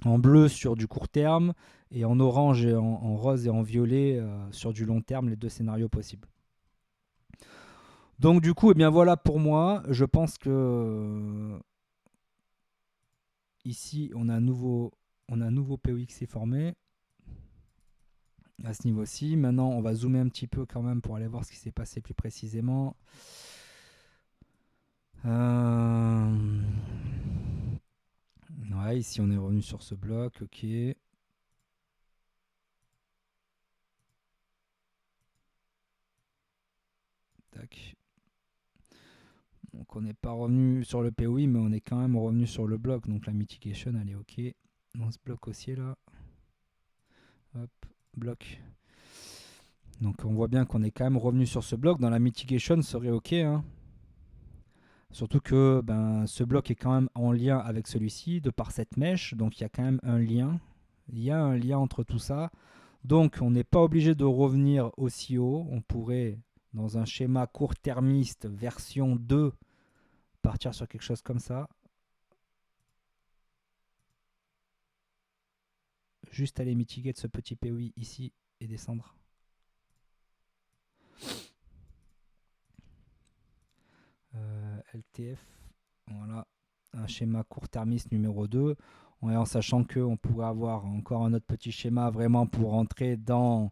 En bleu sur du court terme et en orange et en rose et en violet sur du long terme, les deux scénarios possibles. Donc du coup, voilà pour moi. Je pense que ici, on a un nouveau POX qui s'est formé à ce niveau-ci. Maintenant, on va zoomer un petit peu quand même pour aller voir ce qui s'est passé plus précisément. Non, Ouais, ici on est revenu sur ce bloc, ok. Tac. Donc on n'est pas revenu sur le POI, mais on est quand même revenu sur le bloc. Donc la mitigation, elle est ok. Dans ce bloc haussier là. Hop, bloc. Donc on voit bien qu'on est quand même revenu sur ce bloc. Dans la mitigation, serait ok. Hein. Surtout que ce bloc est quand même en lien avec celui-ci, de par cette mèche. Donc il y a quand même un lien. Il y a un lien entre tout ça. Donc on n'est pas obligé de revenir aussi haut. On pourrait, dans un schéma court-termiste version 2, partir sur quelque chose comme ça. Juste aller mitiguer de ce petit POI ici et descendre. LTF, voilà, un schéma court-termiste numéro 2. En sachant qu'on pourrait avoir encore un autre petit schéma vraiment pour rentrer dans,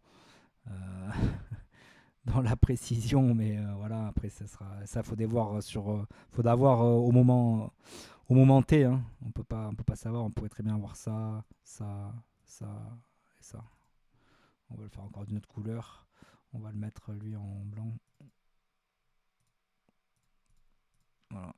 dans la précision. Mais voilà, après, ça faut devoir faut d'avoir au moment T. Hein. On peut pas savoir. On pourrait très bien avoir ça, ça, ça et ça. On va le faire encore d'une autre couleur. On va le mettre lui en blanc. Voilà.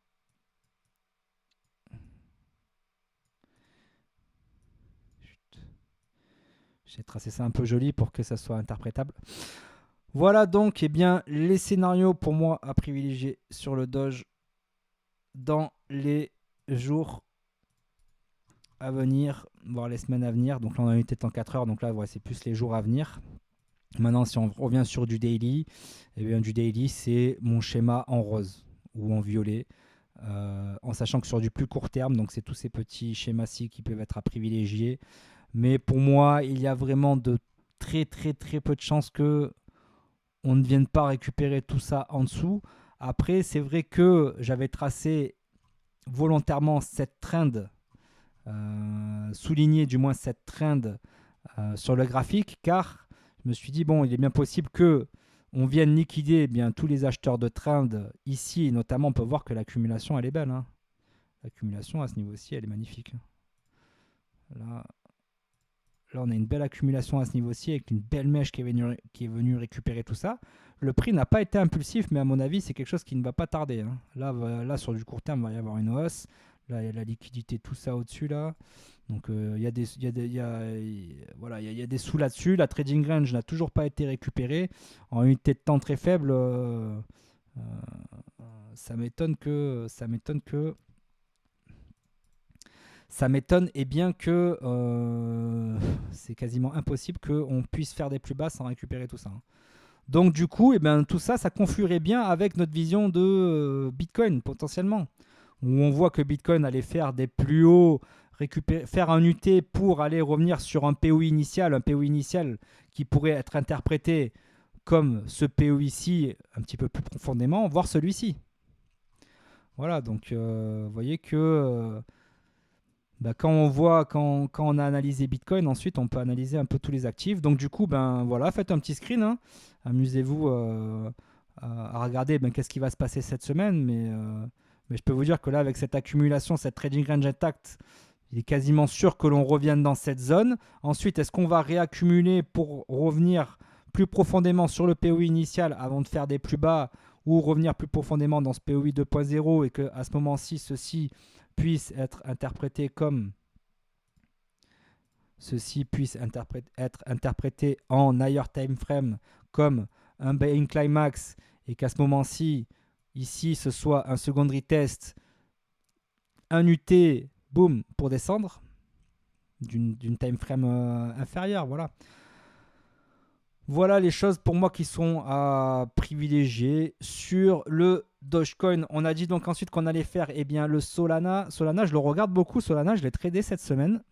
J'ai tracé ça un peu joli pour que ça soit interprétable. Voilà donc les scénarios pour moi à privilégier sur le Doge dans les jours à venir, voire les semaines à venir. Donc là on a une tête en 4 heures, donc là c'est plus les jours à venir. Maintenant si on revient sur du daily, du daily c'est mon schéma en rose ou en violet. En sachant que sur du plus court terme, donc c'est tous ces petits schémas-ci qui peuvent être à privilégier. Mais pour moi, il y a vraiment de très très très peu de chances que on ne vienne pas récupérer tout ça en dessous. Après, c'est vrai que j'avais tracé volontairement cette trend, souligné du moins cette trend sur le graphique, car je me suis dit, bon, il est bien possible que on vienne liquider tous les acheteurs de trend ici, et notamment on peut voir que l'accumulation, elle est belle. Hein. L'accumulation à ce niveau-ci, elle est magnifique. Là, on a une belle accumulation à ce niveau-ci avec une belle mèche qui est venue récupérer tout ça. Le prix n'a pas été impulsif, mais à mon avis, c'est quelque chose qui ne va pas tarder. Hein. Là, sur du court terme, il va y avoir une hausse. Là, il y a la liquidité, tout ça au-dessus. Là. Donc, il y a des sous là-dessus. La trading range n'a toujours pas été récupérée. En unité de temps très faible, ça m'étonne que c'est quasiment impossible qu'on puisse faire des plus bas sans récupérer tout ça. Hein. Donc du coup, tout ça, ça confluerait bien avec notre vision de Bitcoin potentiellement, où on voit que Bitcoin allait faire des plus hauts, faire un UT pour aller revenir sur un PO initial qui pourrait être interprété comme ce PO ici un petit peu plus profondément, voire celui-ci. Voilà, donc vous voyez que quand on a analysé Bitcoin, ensuite on peut analyser un peu tous les actifs. Donc du coup, voilà, faites un petit screen. Hein. Amusez-vous à regarder qu'est-ce qui va se passer cette semaine. Mais je peux vous dire que là, avec cette accumulation, cette trading range intact, il est quasiment sûr que l'on revienne dans cette zone. Ensuite, est-ce qu'on va réaccumuler pour revenir plus profondément sur le POI initial avant de faire des plus bas ou revenir plus profondément dans ce POI 2.0 et qu'à ce moment-ci, ceci puisse être interprété comme être interprété en higher time frame comme un buying climax et qu'à ce moment-ci, ici, ce soit un secondary test, un UT, boum, pour descendre d'une time frame inférieure. Voilà. Voilà les choses pour moi qui sont à privilégier sur le Dogecoin. On a dit donc ensuite qu'on allait faire le Solana. Solana, je le regarde beaucoup. Solana, je l'ai tradé cette semaine.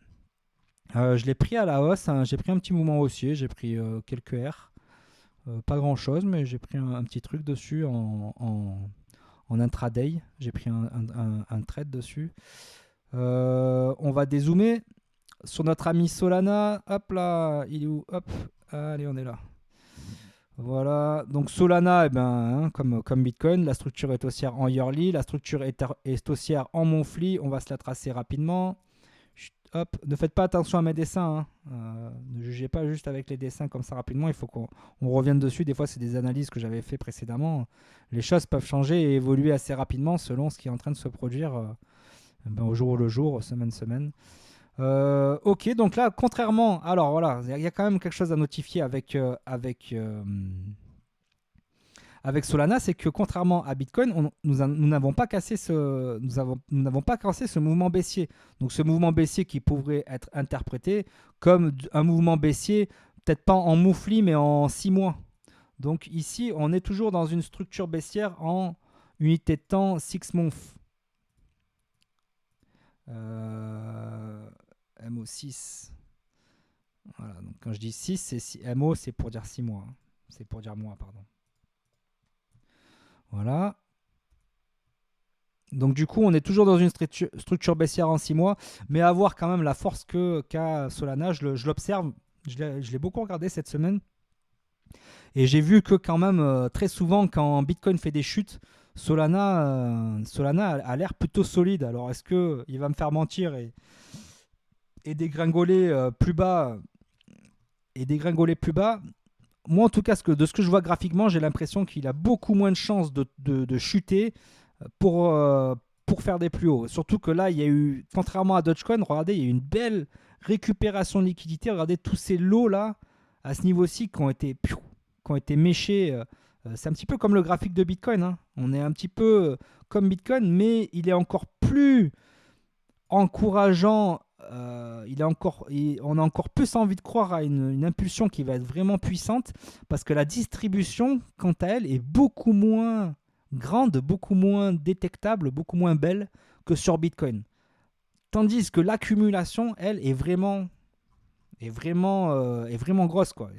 Je l'ai pris à la hausse. Hein. J'ai pris un petit mouvement haussier. J'ai pris quelques R. Pas grand chose, mais j'ai pris un petit truc dessus en intraday. J'ai pris un trade dessus. On va dézoomer sur notre ami Solana. Hop là, il est où? Hop, allez, on est là. Voilà, donc Solana, comme Bitcoin, la structure est haussière en yearly, la structure est haussière en monthly. On va se la tracer rapidement. Hop, ne faites pas attention à mes dessins. Hein. Ne jugez pas juste avec les dessins comme ça rapidement. Il faut qu'on revienne dessus. Des fois, c'est des analyses que j'avais fait précédemment. Les choses peuvent changer et évoluer assez rapidement selon ce qui est en train de se produire au jour le jour, semaine. Ok, donc là, contrairement... Alors voilà, il y a quand même quelque chose à notifier avec Solana, c'est que contrairement à Bitcoin, nous n'avons pas cassé nous n'avons pas cassé ce mouvement baissier. Donc ce mouvement baissier qui pourrait être interprété comme un mouvement baissier, peut-être pas en moufli, mais en 6 mois. Donc ici, on est toujours dans une structure baissière en unité de temps 6 months. MO6. Voilà, donc quand je dis 6, c'est MO, c'est pour dire 6 mois. Hein. C'est pour dire mois, pardon. Voilà. Donc du coup, on est toujours dans une structure baissière en 6 mois, mais à voir quand même la force qu'a Solana. Je l'observe, je l'ai beaucoup regardé cette semaine. Et j'ai vu que quand même, très souvent, quand Bitcoin fait des chutes, Solana a l'air plutôt solide. Alors est-ce qu'il va me faire mentir et dégringoler plus bas moi, en tout cas, de ce que je vois graphiquement, j'ai l'impression qu'il a beaucoup moins de chances de chuter pour faire des plus hauts. Surtout que là, il y a eu, contrairement à Dogecoin, regardez, il y a eu une belle récupération de liquidité. Regardez tous ces lots-là, à ce niveau-ci, qui ont été méchés. C'est un petit peu comme le graphique de Bitcoin. Hein. On est un petit peu comme Bitcoin, mais il est encore plus encourageant. On a encore plus envie de croire à une impulsion qui va être vraiment puissante parce que la distribution, quant à elle, est beaucoup moins grande, beaucoup moins détectable, beaucoup moins belle que sur Bitcoin. Tandis que l'accumulation, elle, est vraiment grosse. Quoi.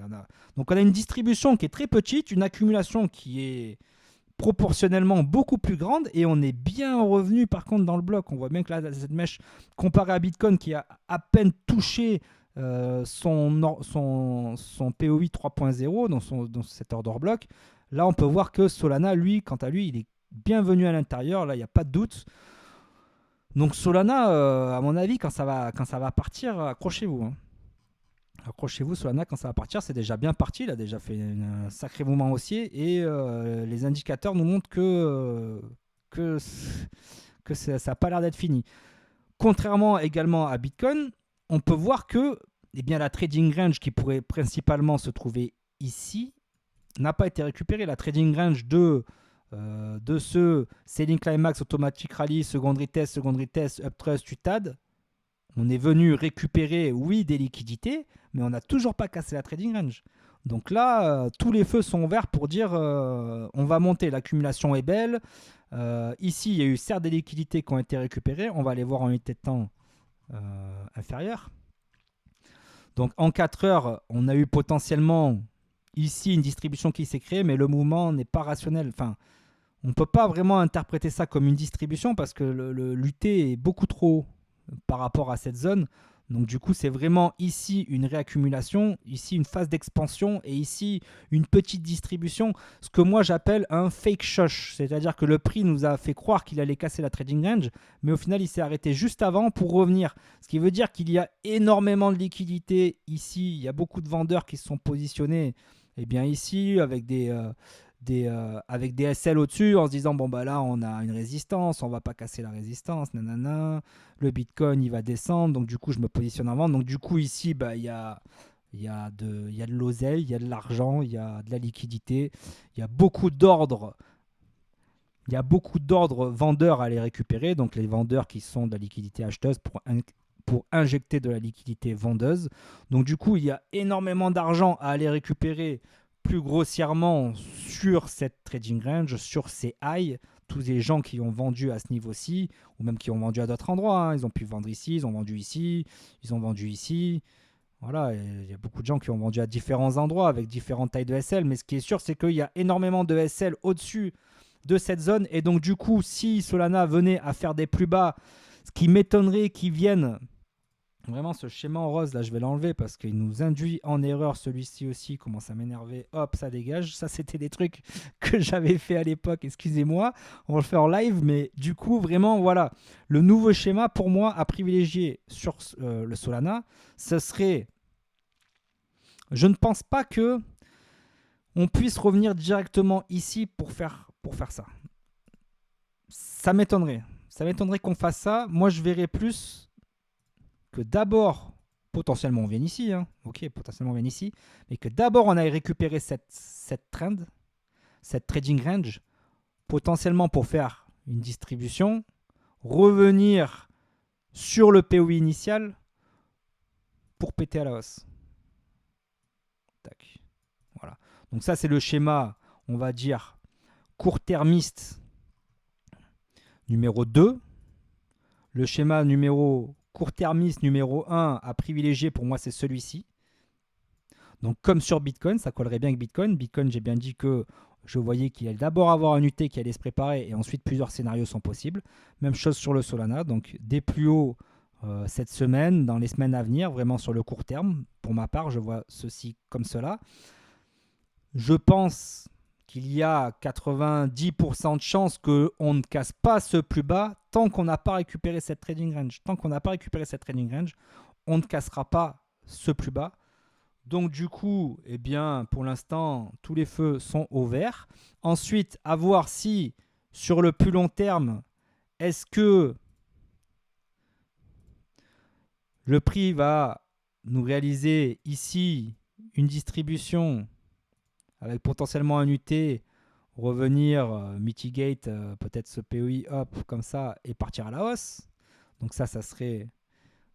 Donc on a une distribution qui est très petite, une accumulation qui est proportionnellement beaucoup plus grande et on est bien revenu par contre dans le bloc. On voit bien que là, cette mèche comparée à Bitcoin qui a à peine touché son POI 3.0 dans cet order block, là on peut voir que Solana, lui, quant à lui, il est bienvenu à l'intérieur, là il n'y a pas de doute. Donc Solana, à mon avis, quand ça va partir, accrochez-vous. Hein. Accrochez-vous, Solana, quand ça va partir, c'est déjà bien parti. Il a déjà fait un sacré mouvement haussier et les indicateurs nous montrent que ça n'a pas l'air d'être fini. Contrairement également à Bitcoin, on peut voir que la trading range qui pourrait principalement se trouver ici n'a pas été récupérée. La trading range de ce Selling Climax, Automatic Rally, Secondary Test, Uptrust, UTAD, on est venu récupérer, oui, des liquidités, mais on n'a toujours pas cassé la trading range. Donc là, tous les feux sont verts pour dire on va monter, l'accumulation est belle. Ici, il y a eu certes des liquidités qui ont été récupérées. On va les voir en unité de temps inférieure. Donc en 4 heures, on a eu potentiellement ici une distribution qui s'est créée, mais le mouvement n'est pas rationnel. Enfin, on ne peut pas vraiment interpréter ça comme une distribution parce que l'UT est beaucoup trop haut par rapport à cette zone. Donc du coup, c'est vraiment ici une réaccumulation, ici une phase d'expansion et ici une petite distribution, ce que moi j'appelle un fake shush. C'est-à-dire que le prix nous a fait croire qu'il allait casser la trading range, mais au final, il s'est arrêté juste avant pour revenir. Ce qui veut dire qu'il y a énormément de liquidités ici. Il y a beaucoup de vendeurs qui se sont positionnés ici avec des SL au-dessus en se disant bon bah là on a une résistance, on va pas casser la résistance, nanana, le Bitcoin il va descendre, donc du coup je me positionne en vente. Donc du coup ici il y a de l'oseille, il y a de l'argent, il y a de la liquidité, il y a beaucoup d'ordres. Il y a beaucoup d'ordres vendeurs à les récupérer, donc les vendeurs qui sont de la liquidité acheteuse pour injecter de la liquidité vendeuse. Donc du coup, il y a énormément d'argent à aller récupérer plus grossièrement sur cette trading range, sur ces highs, tous les gens qui ont vendu à ce niveau-ci, ou même qui ont vendu à d'autres endroits. Hein. Ils ont pu vendre ici, ils ont vendu ici, ils ont vendu ici. Voilà, il y a beaucoup de gens qui ont vendu à différents endroits avec différentes tailles de SL, mais ce qui est sûr, c'est qu'il y a énormément de SL au-dessus de cette zone, et donc du coup, si Solana venait à faire des plus bas, ce qui m'étonnerait qu'ils viennent Vraiment, ce schéma en rose, là, je vais l'enlever parce qu'il nous induit en erreur. Celui-ci aussi il commence à m'énerver. Hop, ça dégage. Ça, c'était des trucs que j'avais fait à l'époque. Excusez-moi. On va le faire en live. Mais du coup, vraiment, voilà. Le nouveau schéma, pour moi, à privilégier sur le Solana, ce serait... Je ne pense pas que on puisse revenir directement ici pour faire ça. Ça m'étonnerait. Ça m'étonnerait qu'on fasse ça. Moi, je verrais plus que d'abord, potentiellement on vienne ici, hein. Ok, potentiellement on vienne ici, mais que d'abord on aille récupérer cette trend, cette trading range, potentiellement pour faire une distribution, revenir sur le POI initial pour péter à la hausse. Tac. Voilà. Donc ça c'est le schéma, on va dire, court-termiste numéro 2. Le schéma numéro court-termiste numéro 1 à privilégier pour moi c'est celui-ci. Donc comme sur Bitcoin, ça collerait bien avec Bitcoin. Bitcoin, j'ai bien dit que je voyais qu'il allait d'abord avoir un UT qui allait se préparer et ensuite plusieurs scénarios sont possibles. Même chose sur le Solana, donc des plus hauts cette semaine, dans les semaines à venir, vraiment sur le court terme. Pour ma part, je vois ceci comme cela. Je pense qu'il y a 90% de chances qu'on ne casse pas ce plus bas tant qu'on n'a pas récupéré cette trading range. Tant qu'on n'a pas récupéré cette trading range, on ne cassera pas ce plus bas. Donc du coup, eh bien, pour l'instant, tous les feux sont au vert. Ensuite, à voir si, sur le plus long terme, est-ce que le prix va nous réaliser ici une distribution avec potentiellement un UT, revenir, mitigate peut-être ce POI, hop, comme ça, et partir à la hausse. Donc ça serait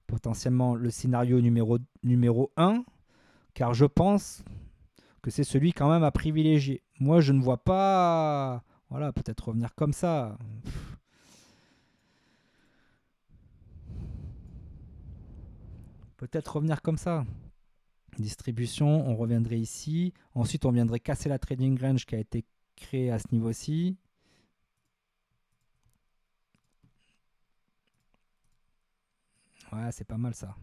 potentiellement le scénario numéro 1, car je pense que c'est celui quand même à privilégier. Moi, je ne vois pas... Voilà, peut-être revenir comme ça. Peut-être revenir comme ça. Distribution, on reviendrait ici. Ensuite, on viendrait casser la trading range qui a été créée à ce niveau-ci. Ouais, c'est pas mal ça.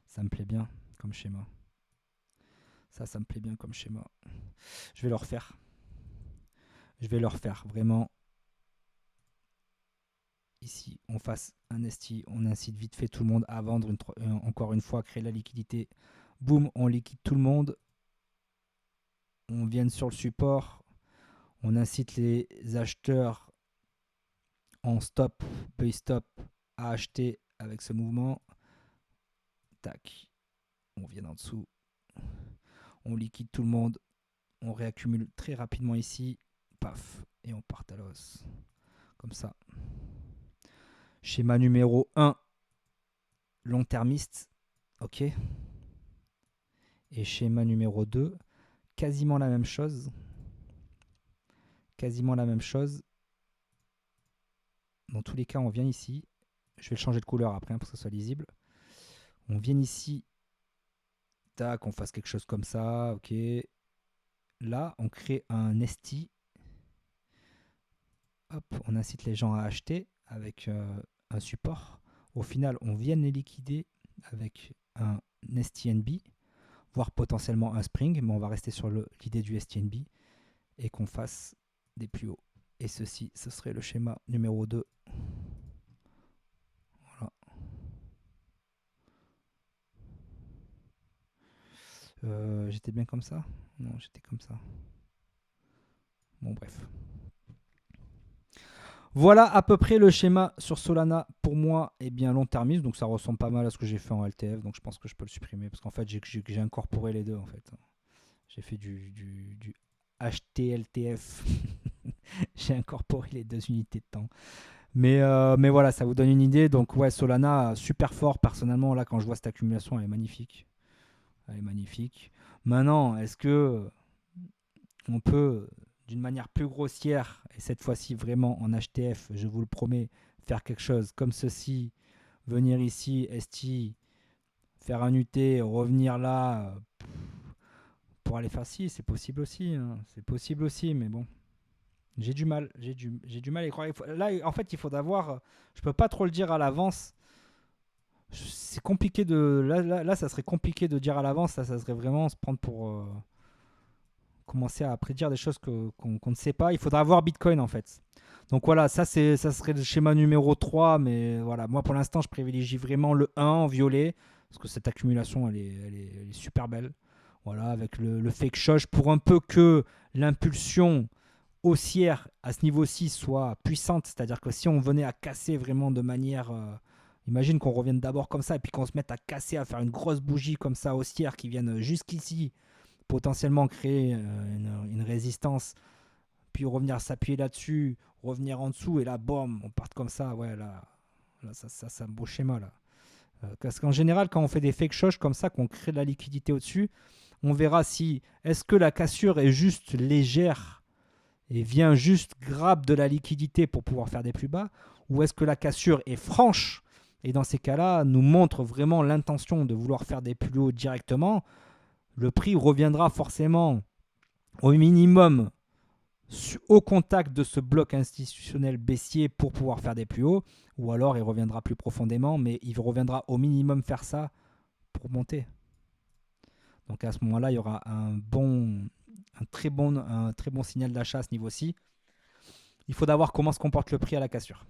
Ça me plaît bien comme schéma. Ça me plaît bien comme schéma. Je vais le refaire. Je vais le refaire, vraiment. Ici, on fasse un ST, on incite vite fait tout le monde à vendre encore une fois, créer la liquidité. Boum, on liquide tout le monde. On vient sur le support. On incite les acheteurs en stop, buy stop à acheter avec ce mouvement. Tac. On vient en dessous. On liquide tout le monde. On réaccumule très rapidement ici. Paf. Et on part à l'os. Comme ça. Schéma numéro 1. Long-termiste. OK. Et schéma numéro 2. Quasiment la même chose. Quasiment la même chose. Dans tous les cas, on vient ici. Je vais le changer de couleur après pour que ce soit lisible. On vient ici. Tac, on fasse quelque chose comme ça. OK. Là, on crée un ST. Hop, on incite les gens à acheter avec un support. Au final, on vient les liquider avec un STNB, voire potentiellement un Spring, mais on va rester sur l'idée du STNB et qu'on fasse des plus hauts. Et ceci, ce serait le schéma numéro 2. Voilà. J'étais bien comme ça? Non, j'étais comme ça. Bon, bref. Voilà à peu près le schéma sur Solana pour moi est bien long-termiste, donc ça ressemble pas mal à ce que j'ai fait en LTF, donc je pense que je peux le supprimer parce qu'en fait j'ai incorporé les deux en fait. J'ai fait du HTLTF, j'ai incorporé les deux unités de temps. Mais voilà, ça vous donne une idée. Donc ouais, Solana super fort personnellement là quand je vois cette accumulation, elle est magnifique. Elle est magnifique. Maintenant, est-ce que on peut d'une manière plus grossière, et cette fois-ci vraiment en HTF, je vous le promets, faire quelque chose comme ceci, venir ici, ST, faire un UT, revenir là, pour aller faire ci, c'est possible aussi, hein. C'est possible aussi, mais bon, j'ai du mal, j'ai du mal à y croire. Là, en fait, il faut d'avoir, je peux pas trop le dire à l'avance, C'est compliqué de. Là, ça serait compliqué de dire à l'avance. Là, ça serait vraiment se prendre pour. Commencer à prédire des choses qu'on ne sait pas. Il faudra avoir Bitcoin en fait. Donc voilà, ça serait le schéma numéro 3. Mais voilà, moi pour l'instant, je privilégie vraiment le 1 en violet. Parce que cette accumulation, elle est super belle. Voilà, avec le fake shosh pour un peu que l'impulsion haussière à ce niveau-ci soit puissante. C'est-à-dire que si on venait à casser vraiment de manière. Imagine qu'on revienne d'abord comme ça et puis qu'on se mette à casser, à faire une grosse bougie comme ça haussière qui vienne jusqu'ici, potentiellement créer une résistance, puis revenir s'appuyer là-dessus, revenir en dessous et là, boum, on part comme ça. Ouais, là ça c'est un beau schéma là. Parce qu'en général, quand on fait des fake shosh comme ça, qu'on crée de la liquidité au-dessus, on verra si est-ce que la cassure est juste légère et vient juste grab de la liquidité pour pouvoir faire des plus bas, ou est-ce que la cassure est franche et dans ces cas-là nous montre vraiment l'intention de vouloir faire des plus hauts directement. Le prix reviendra forcément au minimum au contact de ce bloc institutionnel baissier pour pouvoir faire des plus hauts, ou alors il reviendra plus profondément, mais il reviendra au minimum faire ça pour monter. Donc à ce moment-là, il y aura un très bon signal d'achat à ce niveau-ci. Il faut d'abord comment se comporte le prix à la cassure.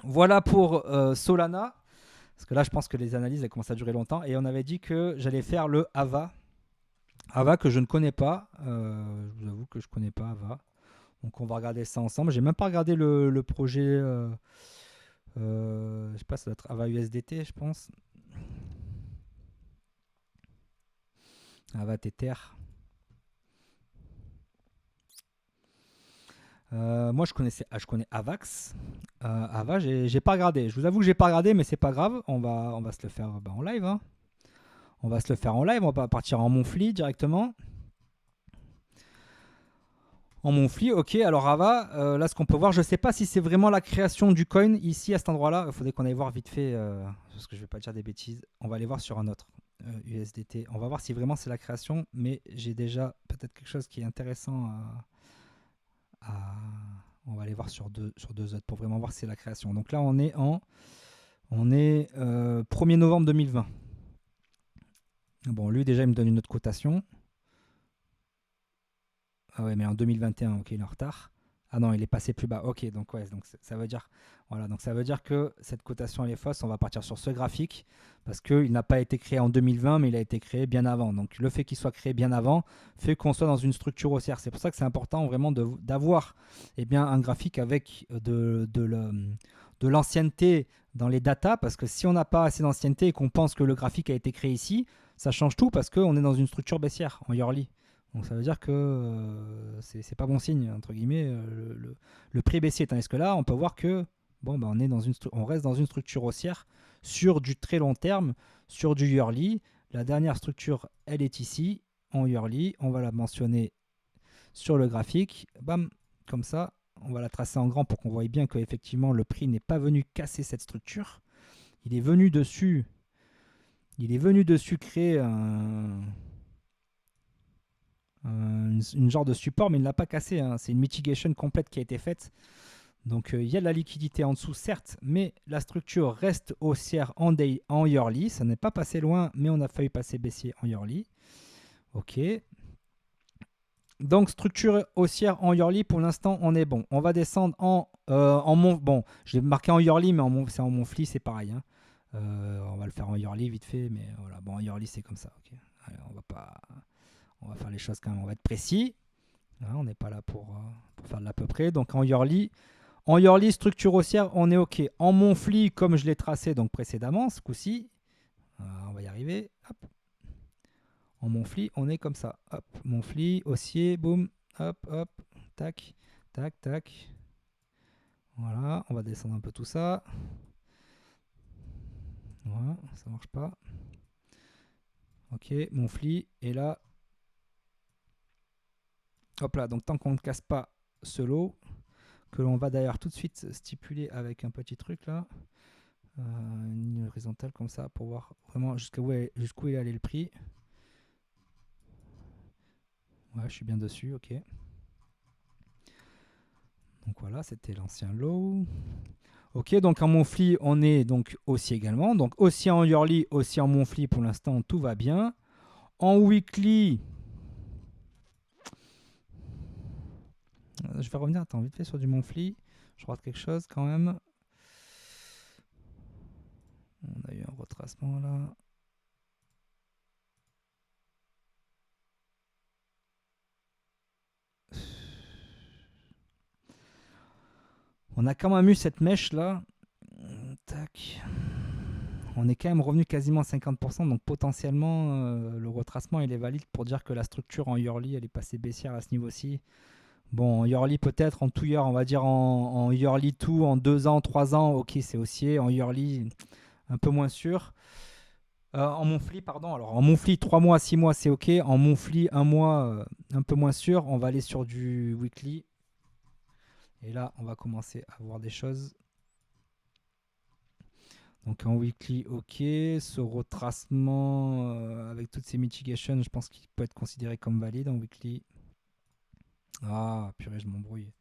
Voilà pour Solana, parce que là je pense que les analyses elles commencent à durer longtemps, et on avait dit que j'allais faire le AVA. AVA que je ne connais pas, je vous avoue que je ne connais pas AVA. Donc on va regarder ça ensemble. J'ai même pas regardé le projet. Je sais pas, ça doit être Ava USDT, je pense. Ava Tether. Moi je connais Avax. Ava, j'ai pas regardé. Je vous avoue que j'ai pas regardé, mais c'est pas grave. On va se le faire en live. Hein. On va se le faire en live. On va partir en Monthly directement. En Monthly, ok. Alors Ava, là ce qu'on peut voir, je sais pas si c'est vraiment la création du coin ici à cet endroit-là. Il faudrait qu'on aille voir vite fait, parce que je vais pas dire des bêtises. On va aller voir sur un autre USDT. On va voir si vraiment c'est la création, mais j'ai déjà peut-être quelque chose qui est intéressant à- On va aller voir sur deux autres pour vraiment voir si c'est la création. Donc là on est 1er novembre 2020. Bon, lui déjà il me donne une autre cotation. Ah ouais, mais en 2021, ok, il est en retard. Ah non, il est passé plus bas. Ok, donc ouais, donc ça veut dire, voilà, donc ça veut dire que cette cotation elle est fausse. On va partir sur ce graphique parce qu'il n'a pas été créé en 2020, mais il a été créé bien avant. Donc le fait qu'il soit créé bien avant fait qu'on soit dans une structure haussière. C'est pour ça que c'est important vraiment d'avoir bien un graphique avec de l'ancienneté dans les datas, parce que si on n'a pas assez d'ancienneté et qu'on pense que le graphique a été créé ici, ça change tout parce qu'on est dans une structure baissière en yearly. Donc ça veut dire que c'est pas bon signe, entre guillemets, le prix est baissier. Tandis que là, on peut voir que bon, bah, on reste dans une structure haussière sur du très long terme, sur du yearly. La dernière structure, elle est ici, en yearly. On va la mentionner sur le graphique. Bam, comme ça, on va la tracer en grand pour qu'on voie bien qu'effectivement, le prix n'est pas venu casser cette structure. Il est venu dessus, créer une genre de support, mais il ne l'a pas cassé. Hein. C'est une mitigation complète qui a été faite. Donc il y a de la liquidité en dessous, certes, mais la structure reste haussière en yearly. Ça n'est pas passé loin, mais on a failli passer baissier en yearly. Ok. Donc structure haussière en yearly, pour l'instant, on est bon. On va descendre en bon, je l'ai marqué en yearly, mais c'est en monthly, c'est pareil. Hein. On va le faire en yearly vite fait, mais voilà, bon, en yearly, c'est comme ça. Okay. Allez, on va faire les choses quand même, on va être précis. Hein, on n'est pas là pour faire de l'à peu près. Donc en yearly, structure haussière, on est OK. En monthly, comme je l'ai tracé donc précédemment, ce coup-ci, on va y arriver. Hop. En monthly, on est comme ça. Hop, monthly, haussier, boum, hop, hop, tac, tac, tac. Voilà, on va descendre un peu tout ça. Voilà, ça marche pas. OK, monthly, et là, hop là, donc tant qu'on ne casse pas ce lot, que l'on va d'ailleurs tout de suite stipuler avec un petit truc là, une ligne horizontale comme ça pour voir vraiment jusqu'où est allé le prix. Ouais, je suis bien dessus, ok. Donc voilà, c'était l'ancien low. Ok, donc en monthly, on est donc haussier également. Donc haussier en yearly, haussier en monthly, pour l'instant, tout va bien. En weekly, je vais revenir, attends, vite fait sur du monthly. Je rate quelque chose quand même. On a eu un retracement là. On a quand même eu cette mèche là. Tac. On est quand même revenu quasiment à 50%, donc potentiellement le retracement il est valide pour dire que la structure en yearly elle est passée baissière à ce niveau-ci. Bon, en yearly peut-être, en 2 year, on va dire en yearly 2, en 2 ans, 3 ans, ok c'est haussier. En yearly, un peu moins sûr. En monthly, pardon. Alors en monthly, 3 mois, 6 mois, c'est ok. En monthly, 1 mois, un peu moins sûr. On va aller sur du weekly. Et là, on va commencer à voir des choses. Donc en weekly, ok. Ce retracement avec toutes ces mitigations, je pense qu'il peut être considéré comme valide en weekly. Ah, purée, je m'embrouille.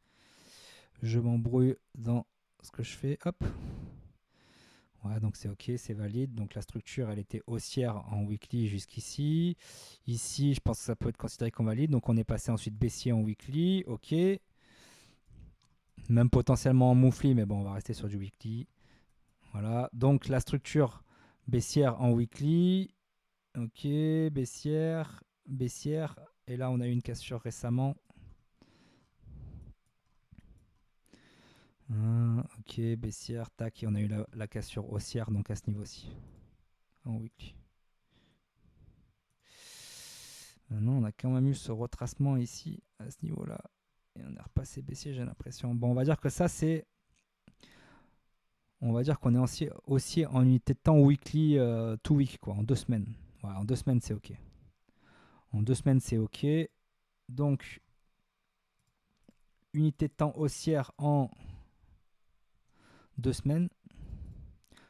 Je m'embrouille dans ce que je fais. Hop. Ouais, donc c'est ok, c'est valide. Donc la structure, elle était haussière en weekly jusqu'ici. Ici, je pense que ça peut être considéré comme valide. Donc on est passé ensuite baissier en weekly. Ok. Même potentiellement en monthly, mais bon, on va rester sur du weekly. Voilà. Donc la structure baissière en weekly. Ok, baissière, baissière. Et là, on a eu une cassure récemment. Ok, baissière, tac. Et on a eu la cassure haussière, donc à ce niveau-ci, en weekly. Maintenant, on a quand même eu ce retracement ici, à ce niveau-là. Et on est repassé baissier, j'ai l'impression. Bon, on va dire que ça, c'est... On va dire qu'on est aussi en unité de temps weekly, 2 week, quoi, en 2 semaines. Voilà, en 2 semaines, c'est OK. En 2 semaines, c'est OK. Donc, unité de temps haussière en 2 semaines.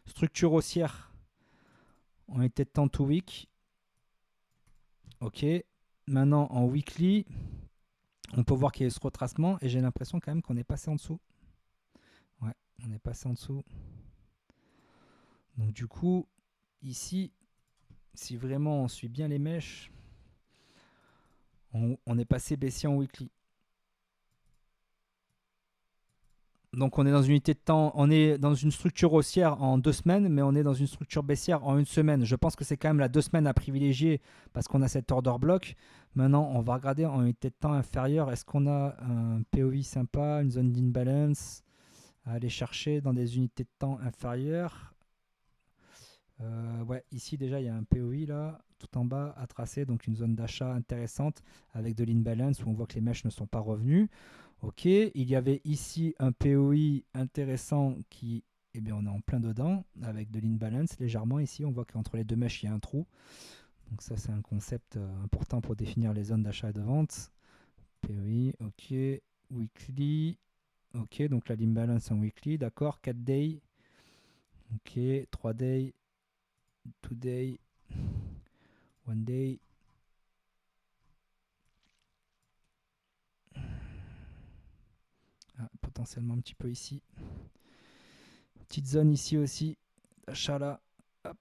Structure haussière en unité de temps 2 week. OK. Maintenant, en weekly, on peut voir qu'il y a eu ce retracement et j'ai l'impression quand même qu'on est passé en dessous. Ouais, on est passé en dessous. Donc du coup, ici, si vraiment on suit bien les mèches, on est passé baissier en weekly. Donc on est dans une unité de temps, on est dans une structure haussière en 2 semaines, mais on est dans une structure baissière en 1 semaine. Je pense que c'est quand même la 2 semaines à privilégier parce qu'on a cet order block. Maintenant, on va regarder en unité de temps inférieure. Est-ce qu'on a un POI sympa, une zone d'imbalance à aller chercher dans des unités de temps inférieures? Ouais, ici déjà il y a un POI là, tout en bas à tracer, donc une zone d'achat intéressante avec de l'imbalance où on voit que les mèches ne sont pas revenues. Ok, il y avait ici un POI intéressant qui, eh bien, on est en plein dedans avec de l'imbalance légèrement. Ici, on voit qu'entre les deux mèches, il y a un trou. Donc ça, c'est un concept important pour définir les zones d'achat et de vente. POI, ok, weekly, ok, donc là l'imbalance en weekly, d'accord, 4 days, ok, 3 days, 2 days, 1 day. Ah, potentiellement un petit peu ici. Petite zone ici aussi. Achat là. Hop.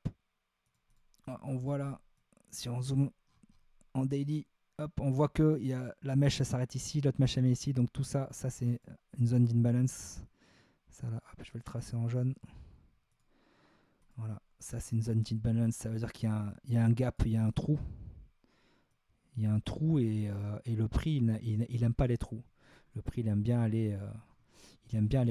Ah, on voit là. Si on zoome en daily, hop, on voit que y a la mèche elle s'arrête ici, l'autre mèche elle met ici. Donc tout ça, ça c'est une zone d'imbalance. Ça là, hop, je vais le tracer en jaune. Voilà, ça c'est une zone d'imbalance. Ça veut dire qu'il y a un gap, il y a un trou. Il y a un trou et le prix, il aime pas les trous. Le prix, il aime bien aller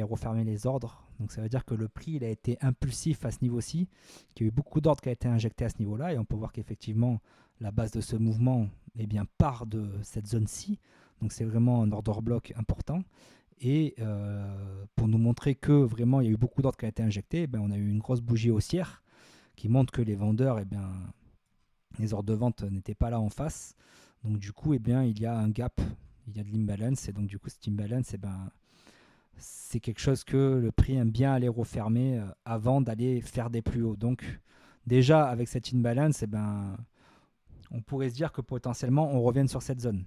refermer les ordres. Donc ça veut dire que le prix il a été impulsif à ce niveau-ci, qu'il y a eu beaucoup d'ordres qui ont été injectés à ce niveau-là, et on peut voir qu'effectivement la base de ce mouvement eh bien, part de cette zone-ci. Donc c'est vraiment un order block important. Et pour nous montrer que vraiment il y a eu beaucoup d'ordres qui ont été injectés, eh bien, on a eu une grosse bougie haussière qui montre que les vendeurs, eh bien, les ordres de vente n'étaient pas là en face. Donc du coup, eh bien, il y a un gap, il y a de l'imbalance, et donc du coup cet imbalance, eh ben, c'est quelque chose que le prix aime bien aller refermer avant d'aller faire des plus hauts. Donc déjà avec cette imbalance, eh ben, on pourrait se dire que potentiellement on revienne sur cette zone.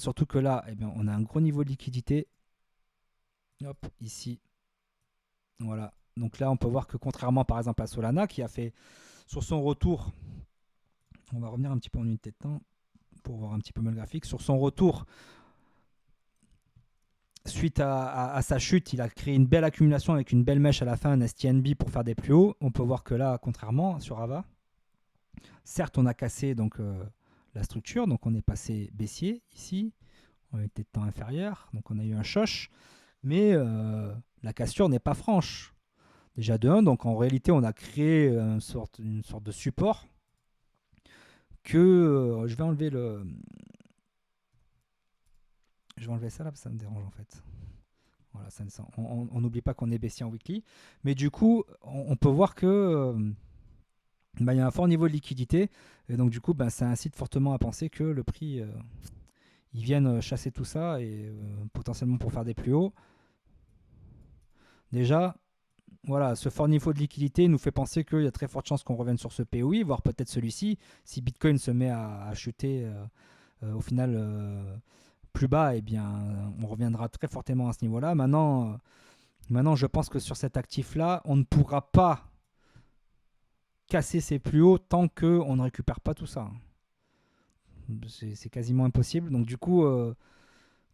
Surtout que là, eh bien, on a un gros niveau de liquidité. Hop, ici. Voilà. Donc là, on peut voir que contrairement par exemple à Solana qui a fait sur son retour, on va revenir un petit peu en unité de temps pour voir un petit peu mieux le graphique. Sur son retour, suite à sa chute, il a créé une belle accumulation avec une belle mèche à la fin, un STNB pour faire des plus hauts. On peut voir que là, contrairement sur AVA, certes, on a cassé donc la structure, donc on est passé baissier ici, on était de temps inférieur, donc on a eu un choche, mais la cassure n'est pas franche. Déjà de 1, donc en réalité, on a créé une sorte de support que je vais enlever ça là parce que ça me dérange en fait. Voilà, on n'oublie pas qu'on est baissier en weekly, mais du coup, on peut voir que il y a un fort niveau de liquidité, et donc du coup, ça incite fortement à penser que le prix, ils viennent chasser tout ça et potentiellement pour faire des plus hauts. Déjà, voilà, ce fort niveau de liquidité nous fait penser qu'il y a très forte chance qu'on revienne sur ce POI, voire peut-être celui-ci, si Bitcoin se met à chuter au final plus bas, eh bien, on reviendra très fortement à ce niveau-là. Maintenant, je pense que sur cet actif-là, on ne pourra pas casser ses plus hauts tant qu'on ne récupère pas tout ça. C'est quasiment impossible. Donc du coup,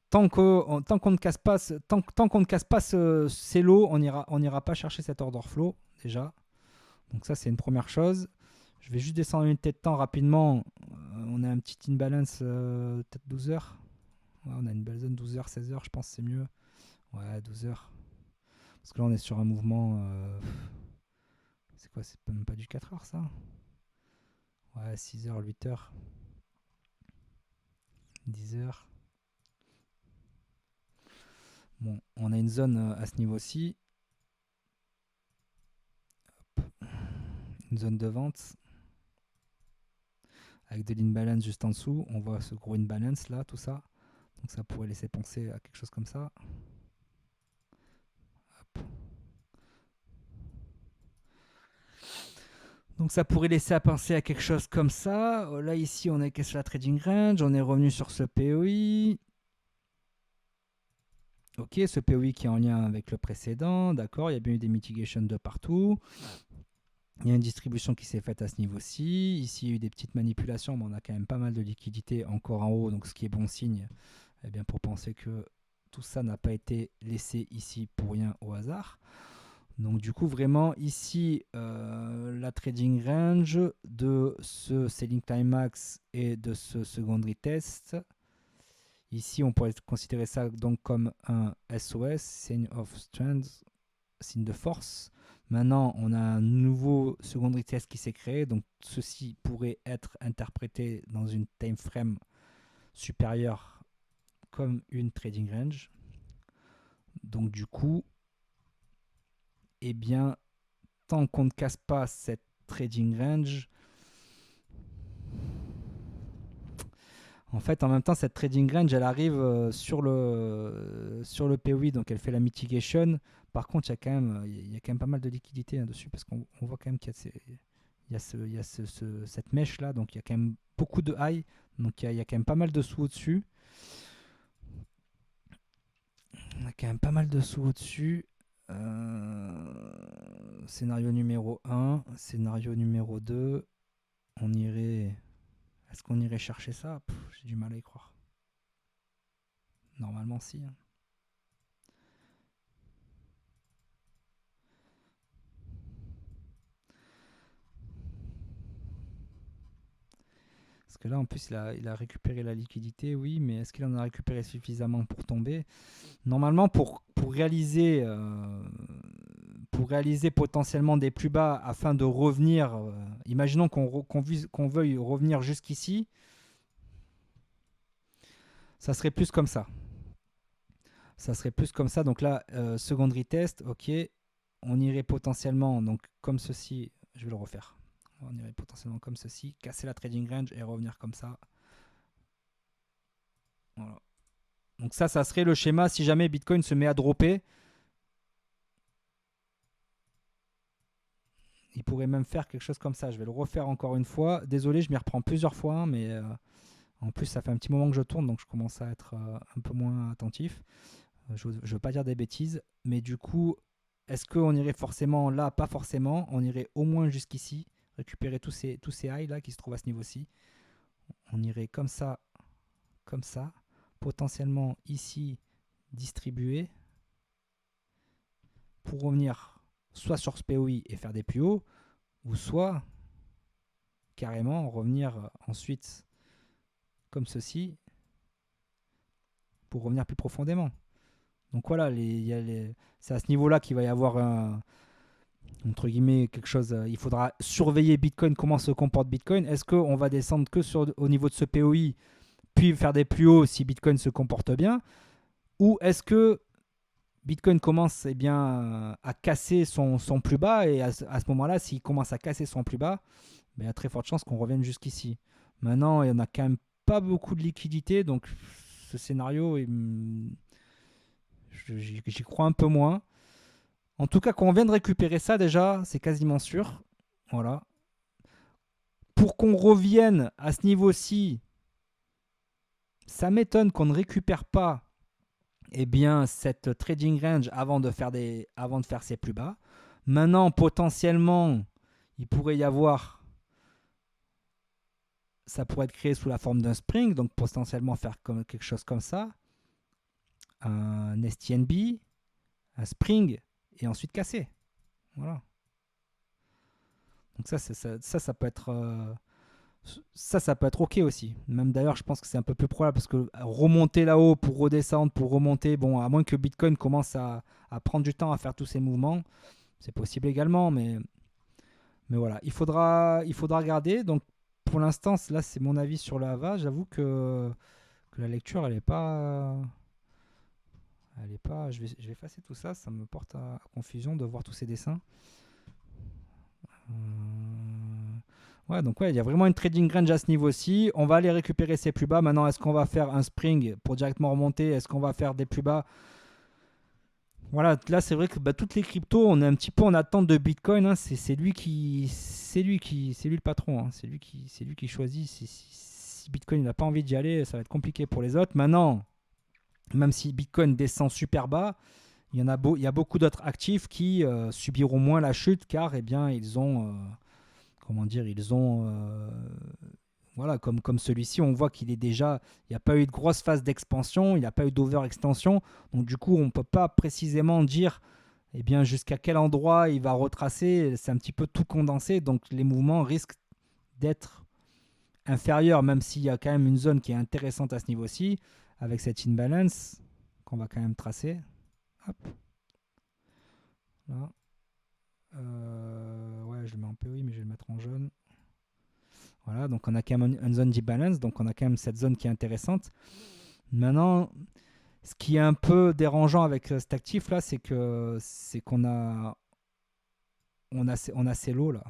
tant qu'on ne casse pas, tant qu'on ne casse pas ces lots, on n'ira pas chercher cet order flow déjà. Donc ça, c'est une première chose. Je vais juste descendre une unité de temps rapidement. On a un petit imbalance, peut-être 12 heures. Ouais, on a une belle zone 12 heures, 16 heures, je pense que c'est mieux. Ouais, 12 heures. Parce que là, on est sur un mouvement... c'est quoi? C'est même pas du 4 heures, ça? Ouais, 6 heures, 8 heures. 10 heures. Bon, on a une zone à ce niveau-ci. Une zone de vente. Avec de l'imbalance juste en dessous. On voit ce gros imbalance là, tout ça. Donc ça pourrait laisser penser à quelque chose comme ça. Hop. Donc ça pourrait laisser à penser à quelque chose comme ça. Là ici on est sur la trading range, on est revenu sur ce POI. Ok, ce POI qui est en lien avec le précédent, d'accord, il y a bien eu des mitigations de partout. Il y a une distribution qui s'est faite à ce niveau-ci. Ici il y a eu des petites manipulations, mais on a quand même pas mal de liquidités encore en haut, donc ce qui est bon signe bien, pour penser que tout ça n'a pas été laissé ici pour rien au hasard. Donc du coup vraiment ici la trading range de ce selling climax et de ce secondary test. Ici on pourrait considérer ça donc comme un SOS, sign of strength, signe de force. Maintenant on a un nouveau secondary test qui s'est créé, donc ceci pourrait être interprété dans une time frame supérieure comme une trading range. Donc du coup, eh bien, tant qu'on ne casse pas cette trading range, en fait, en même temps, cette trading range, elle arrive sur le POI, donc elle fait la mitigation. Par contre, il y a quand même pas mal de liquidité dessus, parce qu'on voit quand même qu'il y a, cette mèche là, donc il y a quand même beaucoup de high, donc il y a quand même pas mal de sous au-dessus. On a quand même pas mal de sous au-dessus. Scénario numéro 1, scénario numéro 2, on irait... Est-ce qu'on irait chercher ça? J'ai du mal à y croire. Normalement, si. Parce que là, en plus, il a récupéré la liquidité, oui, mais est-ce qu'il en a récupéré suffisamment pour tomber? Normalement, pour réaliser potentiellement des plus bas afin de revenir, imaginons qu'on veuille revenir jusqu'ici, ça serait plus comme ça. Ça serait plus comme ça. Donc là, secondary test, ok. On irait potentiellement, donc comme ceci, je vais le refaire. On irait potentiellement comme ceci, casser la trading range et revenir comme ça. Voilà. Donc ça serait le schéma si jamais Bitcoin se met à dropper. Il pourrait même faire quelque chose comme ça. Je vais le refaire encore une fois. Désolé, je m'y reprends plusieurs fois, mais en plus ça fait un petit moment que je tourne, donc je commence à être un peu moins attentif. Je ne veux pas dire des bêtises, mais du coup, est-ce qu'on irait forcément là? Pas forcément. On irait au moins jusqu'ici, récupérer tous ces highs là qui se trouvent à ce niveau-ci. On irait comme ça, potentiellement ici distribuer pour revenir soit sur ce POI et faire des plus hauts, ou soit carrément revenir ensuite comme ceci pour revenir plus profondément. Donc voilà, c'est à ce niveau-là qu'il va y avoir entre guillemets quelque chose. Il faudra surveiller Bitcoin, comment se comporte Bitcoin. Est-ce qu'on va descendre que au niveau de ce POI, puis faire des plus hauts si Bitcoin se comporte bien, ou est-ce que Bitcoin commence à casser son plus bas, et à ce moment-là, s'il commence à casser son plus bas, il y a très forte chance qu'on revienne jusqu'ici. Maintenant, il n'y en a quand même pas beaucoup de liquidité, donc ce scénario, j'y crois un peu moins. En tout cas, quand on vient de récupérer ça, déjà, c'est quasiment sûr. Voilà. Pour qu'on revienne à ce niveau-ci, ça m'étonne qu'on ne récupère pas cette trading range avant de faire ses plus bas. Maintenant, potentiellement, il pourrait y avoir, ça pourrait être créé sous la forme d'un spring, donc potentiellement faire quelque chose comme ça, un STNB, un spring, et ensuite casser. Voilà. Donc ça peut être ça peut être ok aussi. Même d'ailleurs, je pense que c'est un peu plus probable parce que remonter là-haut pour redescendre, pour remonter, bon, à moins que Bitcoin commence à prendre du temps à faire tous ces mouvements, c'est possible également, mais voilà, il faudra regarder. Donc pour l'instant, là, c'est mon avis sur le Hava. J'avoue que la lecture, elle est pas. Je vais effacer tout ça. Ça me porte à confusion de voir tous ces dessins. Ouais, donc ouais, il y a vraiment une trading range à ce niveau-ci. On va aller récupérer ces plus bas. Maintenant, est-ce qu'on va faire un spring pour directement remonter? Est-ce qu'on va faire des plus bas? Voilà, là c'est vrai que toutes les cryptos, on est un petit peu en attente de Bitcoin. Hein. C'est lui le patron. Hein. C'est lui qui choisit. Si Bitcoin n'a pas envie d'y aller, ça va être compliqué pour les autres. Maintenant, même si Bitcoin descend super bas, il y a beaucoup d'autres actifs qui subiront moins la chute car ils ont voilà, comme celui-ci, on voit qu'il est déjà, il n'y a pas eu de grosse phase d'expansion, il n'y a pas eu d'over-extension, donc du coup, on ne peut pas précisément dire jusqu'à quel endroit il va retracer, c'est un petit peu tout condensé, donc les mouvements risquent d'être inférieurs, même s'il y a quand même une zone qui est intéressante à ce niveau-ci, avec cette imbalance qu'on va quand même tracer. Hop. Là. Ouais, je le mets en POI, mais je vais le mettre en jaune. Voilà, donc on a quand même une zone d'imbalance, donc on a quand même cette zone qui est intéressante. Maintenant, ce qui est un peu dérangeant avec cet actif là, c'est qu'on a ces lots là.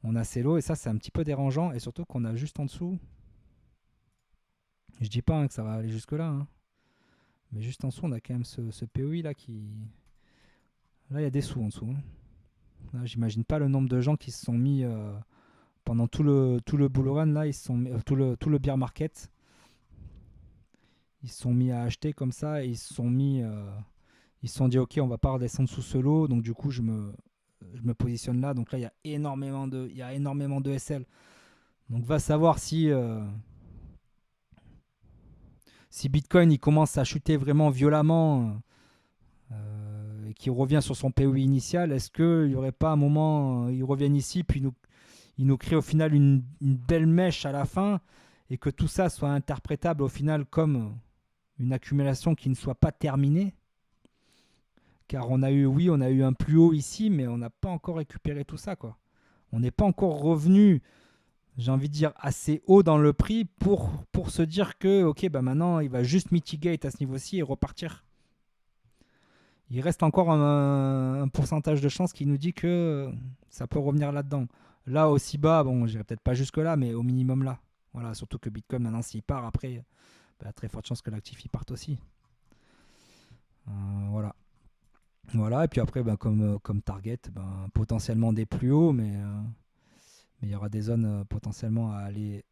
On a ces lots et ça c'est un petit peu dérangeant et surtout qu'on a juste en dessous. Je dis pas que ça va aller jusque là, hein, mais juste en dessous on a quand même ce POI là qui. Là il y a des sous en dessous. Hein. Là, j'imagine pas le nombre de gens qui se sont mis pendant tout le bull run là, ils se sont tout le bear market. Ils se sont mis à acheter comme ça et ils se sont dit ok, on va pas redescendre sous ce lot, donc du coup je me positionne là. Donc là il y a énormément de SL, donc va savoir si Bitcoin il commence à chuter vraiment violemment et qu'il revient sur son POI initial. Est-ce qu'il n'y aurait pas un moment ils reviennent ici puis il nous crée au final une belle mèche à la fin et que tout ça soit interprétable au final comme une accumulation qui ne soit pas terminée? Car on a eu un plus haut ici, mais on n'a pas encore récupéré tout ça, quoi. On n'est pas encore revenu, j'ai envie de dire, assez haut dans le prix pour se dire que, ok, maintenant, il va juste mitigate à ce niveau-ci et repartir. Il reste encore un pourcentage de chance qui nous dit que ça peut revenir là-dedans. Là, aussi bas, bon, j'irai peut-être pas jusque-là, mais au minimum là. Voilà, surtout que Bitcoin, maintenant, s'il part, après, très forte chance que l'actif il parte aussi. Voilà. Voilà, et puis après, comme target, potentiellement des plus hauts, mais il y aura des zones potentiellement à aller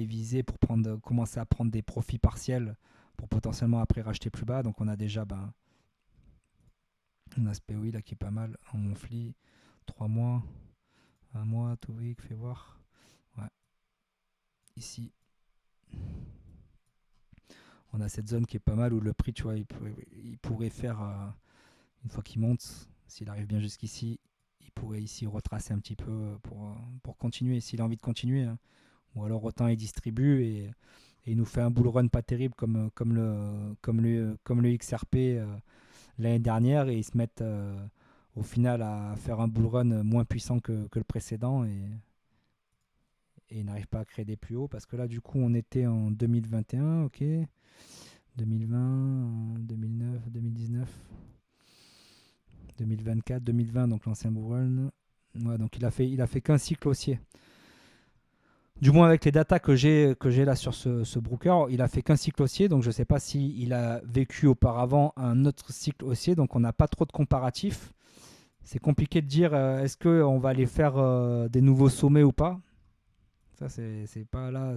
viser pour commencer à prendre des profits partiels pour potentiellement après racheter plus bas. Donc on a déjà un SPOI là qui est pas mal en monthly, 3 mois, 1 mois, 2 week, fais voir. Ouais. Ici, on a cette zone qui est pas mal où le prix, tu vois, il pourrait faire, une fois qu'il monte, s'il arrive bien jusqu'ici, il pourrait ici retracer un petit peu pour continuer, s'il a envie de continuer, hein. Ou alors autant il distribue et il nous fait un bull run pas terrible comme le XRP l'année dernière, et ils se mettent au final à faire un bull run moins puissant que le précédent, et ils n'arrivent pas à créer des plus hauts parce que là du coup on était en 2021, ok, 2020, 2009, 2019, 2024, 2020, donc l'ancien bull run. Ouais, donc il a fait qu'un cycle haussier. Du moins avec les datas que j'ai là sur ce broker, il a fait qu'un cycle haussier, donc je ne sais pas s'il a vécu auparavant un autre cycle haussier, donc on n'a pas trop de comparatifs. C'est compliqué de dire est-ce qu'on va aller faire des nouveaux sommets ou pas. Ça, c'est pas là.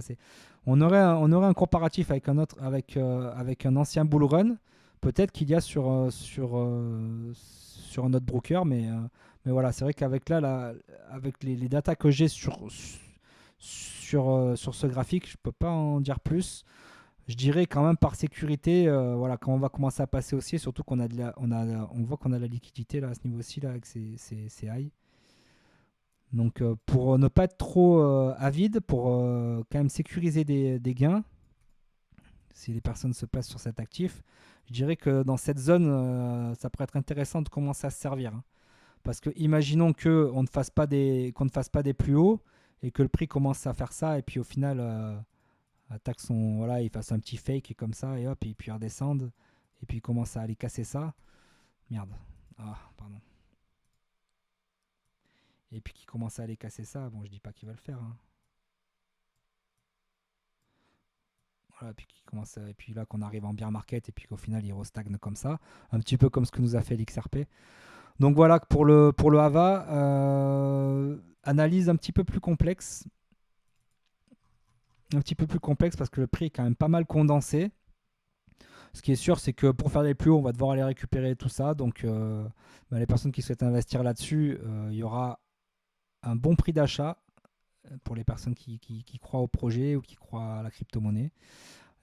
On aurait un comparatif avec un autre, avec un ancien bull run, peut-être qu'il y a sur un autre broker, mais voilà, c'est vrai qu'avec avec les datas que j'ai sur ce graphique, je peux pas en dire plus. Je dirais quand même par sécurité, voilà, quand on va commencer à passer haussier, surtout qu'on a on voit qu'on a la liquidité là à ce niveau-ci là avec ces highs. Donc pour ne pas être trop avide, pour quand même sécuriser des gains, si les personnes se placent sur cet actif, je dirais que dans cette zone, ça pourrait être intéressant de commencer à se servir, hein. Parce que imaginons qu'on ne fasse pas qu'on ne fasse pas des plus hauts et que le prix commence à faire ça, et puis au final attaque voilà, il fasse un petit fake et comme ça, et hop, et puis il redescende, et puis il commence à aller casser ça. Merde. Ah, pardon. Et puis qu'il commence à aller casser ça, bon, je dis pas qu'il va le faire, hein. Voilà, et puis là qu'on arrive en bear market et puis qu'au final il restagne comme ça, un petit peu comme ce que nous a fait l'XRP. Donc voilà pour le Hava, analyse un petit peu plus complexe, parce que le prix est quand même pas mal condensé. Ce qui est sûr, c'est que pour faire les plus hauts, on va devoir aller récupérer tout ça. Donc les personnes qui souhaitent investir là-dessus, il y aura un bon prix d'achat pour les personnes qui croient au projet ou qui croient à la crypto-monnaie,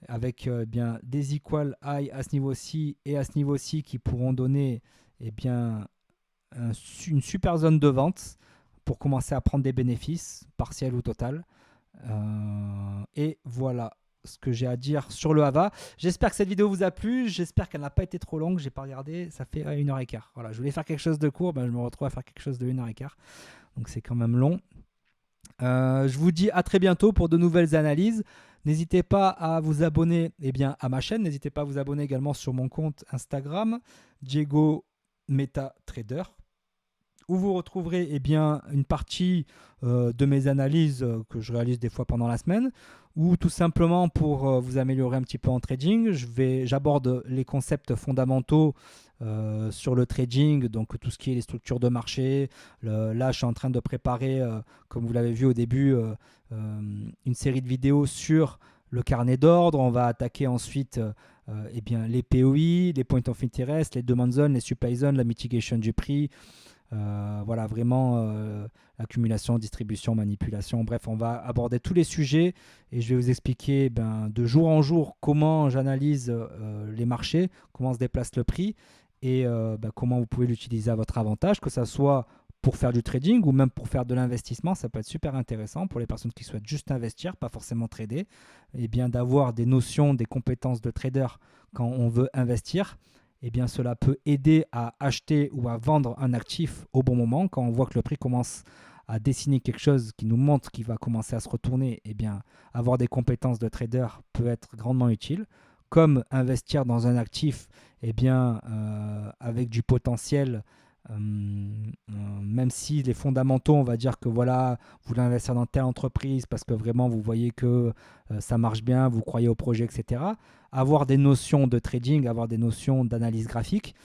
avec bien des equal high à ce niveau-ci et à ce niveau-ci qui pourront donner bien une super zone de vente pour commencer à prendre des bénéfices, partiels ou total. Et voilà ce que j'ai à dire sur le Hava. J'espère que cette vidéo vous a plu. J'espère qu'elle n'a pas été trop longue. J'ai pas regardé. Ça fait 1h15. Voilà, je voulais faire quelque chose de court. Je me retrouve à faire quelque chose de 1h15. Donc c'est quand même long. Je vous dis à très bientôt pour de nouvelles analyses. N'hésitez pas à vous abonner à ma chaîne. N'hésitez pas à vous abonner également sur mon compte Instagram, Diego Meta Trader, où vous retrouverez une partie de mes analyses que je réalise des fois pendant la semaine, ou tout simplement pour vous améliorer un petit peu en trading. J'aborde les concepts fondamentaux sur le trading, donc tout ce qui est les structures de marché. Là, je suis en train de préparer, comme vous l'avez vu au début, une série de vidéos sur le carnet d'ordre. On va attaquer ensuite les POI, les points of interest, les demand zones, les supply zones, la mitigation du prix. Voilà, vraiment accumulation, distribution, manipulation. Bref, on va aborder tous les sujets et je vais vous expliquer de jour en jour comment j'analyse les marchés, comment se déplace le prix et comment vous pouvez l'utiliser à votre avantage, que ça soit pour faire du trading ou même pour faire de l'investissement. Ça peut être super intéressant pour les personnes qui souhaitent juste investir, pas forcément trader, et bien d'avoir des notions, des compétences de trader quand on veut investir. Cela peut aider à acheter ou à vendre un actif au bon moment. Quand on voit que le prix commence à dessiner quelque chose qui nous montre qu'il va commencer à se retourner, avoir des compétences de trader peut être grandement utile. Comme investir dans un actif avec du potentiel, même si les fondamentaux, on va dire que voilà, vous voulez investir dans telle entreprise parce que vraiment vous voyez que ça marche bien, vous croyez au projet, etc. Avoir des notions de trading, avoir des notions d'analyse graphique,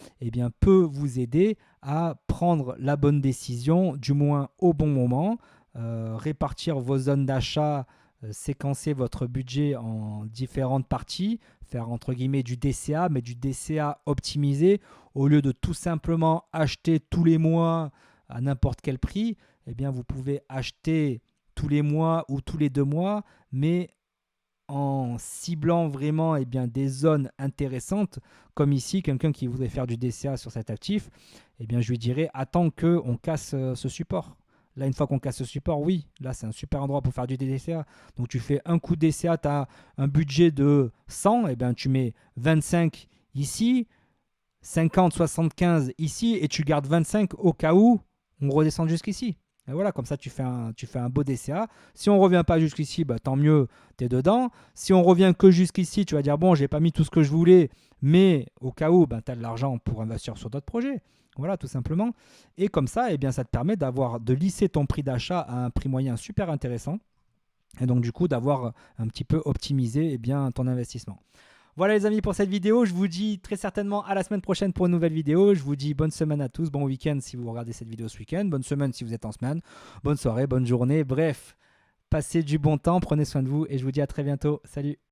peut vous aider à prendre la bonne décision, du moins au bon moment, répartir vos zones d'achat, séquencer votre budget en différentes parties, faire entre guillemets du DCA, mais du DCA optimisé. Au lieu de tout simplement acheter tous les mois à n'importe quel prix, eh bien vous pouvez acheter tous les mois ou tous les 2 mois, mais en ciblant vraiment des zones intéressantes, comme ici, quelqu'un qui voudrait faire du DCA sur cet actif, je lui dirais attends qu'on casse ce support. Là, une fois qu'on casse ce support, oui, là, c'est un super endroit pour faire du DCA. Donc, tu fais un coup de DCA, tu as un budget de 100, tu mets 25 ici, 50, 75 ici, et tu gardes 25 au cas où on redescend jusqu'ici. Et voilà, comme ça, tu fais un beau DCA. Si on ne revient pas jusqu'ici, tant mieux, tu es dedans. Si on revient que jusqu'ici, tu vas dire, bon, j'ai pas mis tout ce que je voulais, mais au cas où, tu as de l'argent pour investir sur d'autres projets. Voilà, tout simplement. Et comme ça, ça te permet de lisser ton prix d'achat à un prix moyen super intéressant. Et donc, du coup, d'avoir un petit peu optimisé ton investissement. Voilà les amis pour cette vidéo, je vous dis très certainement à la semaine prochaine pour une nouvelle vidéo. Je vous dis bonne semaine à tous, bon week-end si vous regardez cette vidéo ce week-end, bonne semaine si vous êtes en semaine, bonne soirée, bonne journée, bref, passez du bon temps, prenez soin de vous et je vous dis à très bientôt. Salut!